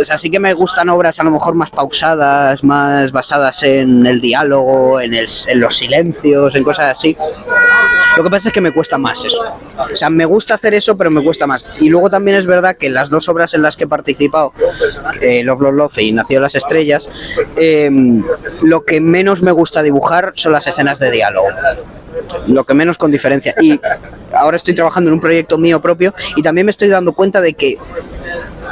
sea, sí que me gustan obras a lo mejor más pausadas, más basadas en el diálogo, en los silencios, en cosas así. Lo que pasa es que me cuesta más eso. O sea, me gusta hacer eso, pero me cuesta más. Y luego también es verdad que las 2 obras en las que he participado, Love y Nació las Estrellas, lo que menos me gusta dibujar son las escenas de diálogo. Lo que menos, con diferencia. Y ahora estoy trabajando en un proyecto mío propio y también me estoy dando cuenta de que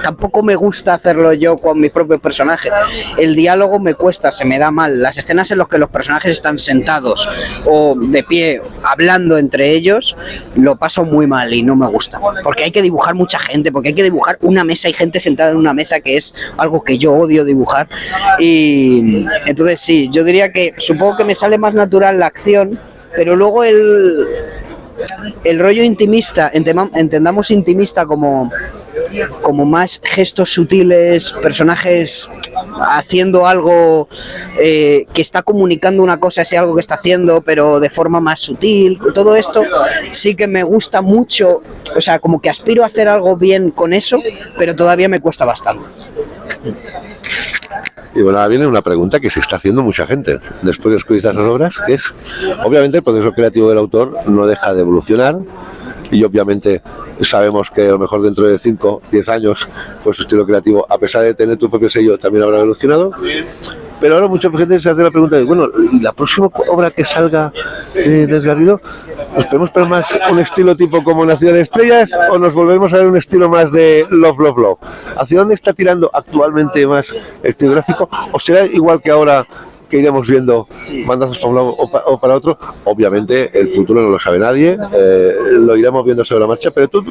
tampoco me gusta hacerlo yo con mis propios personajes. El diálogo me cuesta, se me da mal. Las escenas en las que los personajes están sentados o de pie hablando entre ellos, lo paso muy mal y no me gusta. Porque hay que dibujar mucha gente, porque hay que dibujar una mesa y gente sentada en una mesa, que es algo que yo odio dibujar. Y entonces sí, yo diría que supongo que me sale más natural la acción, pero luego el rollo intimista, entendamos intimista como más gestos sutiles, personajes haciendo algo que está comunicando una cosa, es algo que está haciendo, pero de forma más sutil. Todo esto sí que me gusta mucho, o sea, como que aspiro a hacer algo bien con eso, pero todavía me cuesta bastante. Y bueno, ahora viene una pregunta que se está haciendo mucha gente después de escribir estas obras, que es, obviamente el proceso creativo del autor no deja de evolucionar, y obviamente sabemos que a lo mejor dentro de 5, 10 años, pues su estilo creativo, a pesar de tener tu propio sello, también habrá evolucionado. Pero ahora mucha gente se hace la pregunta de, bueno, ¿y la próxima obra que salga Desgarrido, nos podemos ver más un estilo tipo como Nació de Estrellas, o nos volvemos a ver un estilo más de Love? ¿Hacia dónde está tirando actualmente más el estilo gráfico? ¿O será igual que ahora, que iremos viendo bandazos para un lado o para otro? Obviamente el futuro no lo sabe nadie, lo iremos viendo sobre la marcha, pero tú,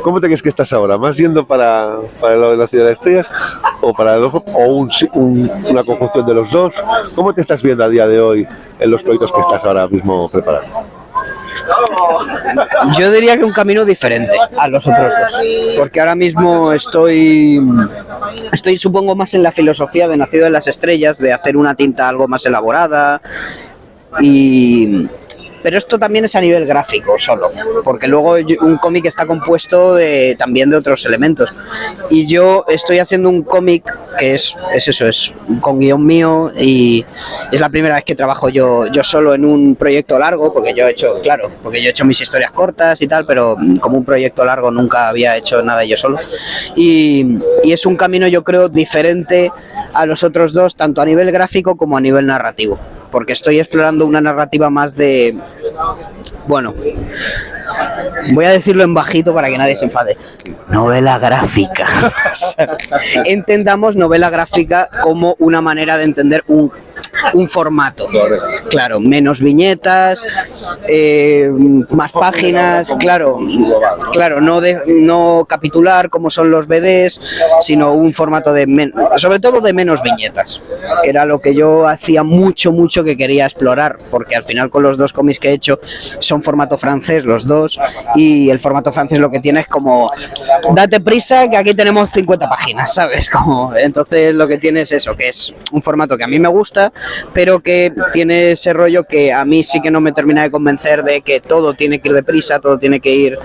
¿cómo te crees que estás ahora? ¿Más yendo para lo de la Ciudad de las Estrellas o para el Love, o una conjunción de los dos? ¿Cómo te estás viendo a día de hoy en los proyectos que estás ahora mismo preparando? Yo diría que un camino diferente a los otros dos, porque ahora mismo estoy supongo más en la filosofía de Nacido de las Estrellas, de hacer una tinta algo más elaborada, pero esto también es a nivel gráfico solo, porque luego un cómic está compuesto también de otros elementos, y yo estoy haciendo un cómic que es con guión mío, y es la primera vez que trabajo yo solo en un proyecto largo, porque yo he hecho mis historias cortas y tal, pero como un proyecto largo nunca había hecho nada yo solo, y es un camino, yo creo, diferente a los otros dos, tanto a nivel gráfico como a nivel narrativo, porque estoy explorando una narrativa más de, bueno, voy a decirlo en bajito para que nadie se enfade, novela gráfica. Entendamos novela gráfica como una manera de entender un formato. Claro, menos viñetas, más páginas, claro, no capitular como son los BDs, sino un formato sobre todo de menos viñetas, que era lo que yo hacía mucho que quería explorar, porque al final con los 2 cómics que he hecho son formato francés los 2, y el formato francés lo que tiene es como, date prisa que aquí tenemos 50 páginas, ¿sabes? Entonces lo que tiene es eso, que es un formato que a mí me gusta, pero que tiene ese rollo que a mí sí que no me termina de convencer, de que todo tiene que ir deprisa, todo tiene que ir,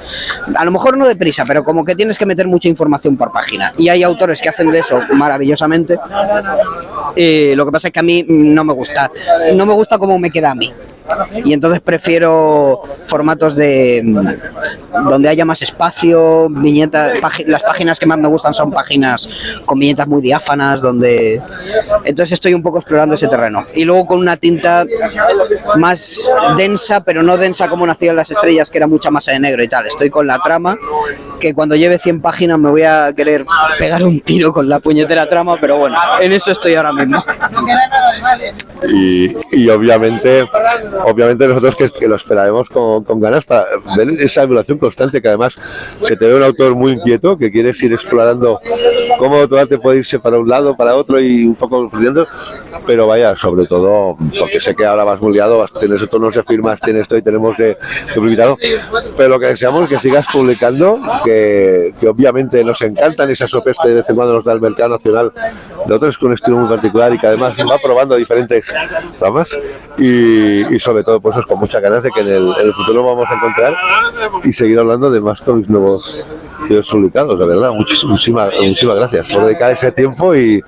a lo mejor no deprisa, pero como que tienes que meter mucha información por página, y hay autores que hacen de eso maravillosamente. Lo que pasa es que a mí no me gusta cómo me queda a mí, y entonces prefiero formatos donde haya más espacio, viñetas, las páginas que más me gustan son páginas con viñetas muy diáfanas, entonces estoy un poco explorando ese terreno, y luego con una tinta más densa, pero no densa como Nació en las Estrellas, que era mucha masa de negro y tal. Estoy con la trama, que cuando lleve 100 páginas me voy a querer pegar un tiro con la puñetera trama, pero bueno, en eso estoy ahora mismo. Y obviamente nosotros que lo esperaremos con ganas para ver esa evolución constante, que además se te ve un autor muy inquieto, que quieres ir explorando cómo tu arte puede irse para un lado, para otro y un poco perdiendo, pero vaya, sobre todo, porque sé que ahora vas muy liado, tienes tonos de firmas, tienes esto y tenemos de publicado, pero lo que deseamos es que sigas publicando, que obviamente nos encantan esas OPs que de vez en cuando nos da el mercado nacional de otros con un estilo muy particular y que además va probando diferentes ramas y sobre todo pues con muchas ganas de que en el futuro vamos a encontrar y seguir hablando de más cómics nuevos publicados, de verdad. Muchísimas gracias por dedicar ese tiempo y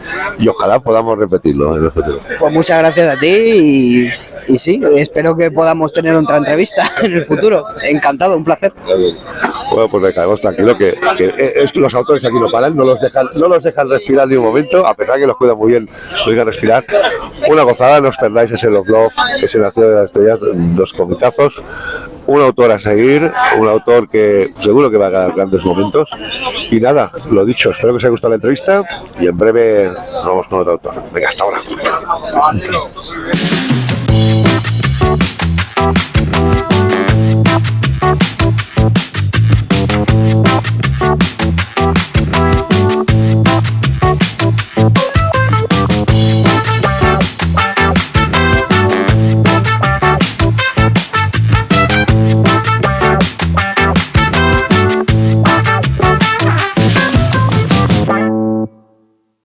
ojalá podamos repetirlo en el futuro. Pues muchas gracias a ti y sí, espero que podamos tener otra entrevista en el futuro. Encantado, un placer. Bueno, pues dejaremos tranquilo que los autores aquí no paran, no los dejan respirar ni un momento, a pesar que los cuidan muy bien, los dejan respirar. Una gozada, no os perdáis ese Love Love, ese Nacido de las Estrellas, dos comicazos, un autor a seguir, un autor que seguro que va a dar grandes momentos. Y nada, lo dicho, espero que os haya gustado la entrevista y en breve nos vemos con otro autor. Venga, hasta ahora.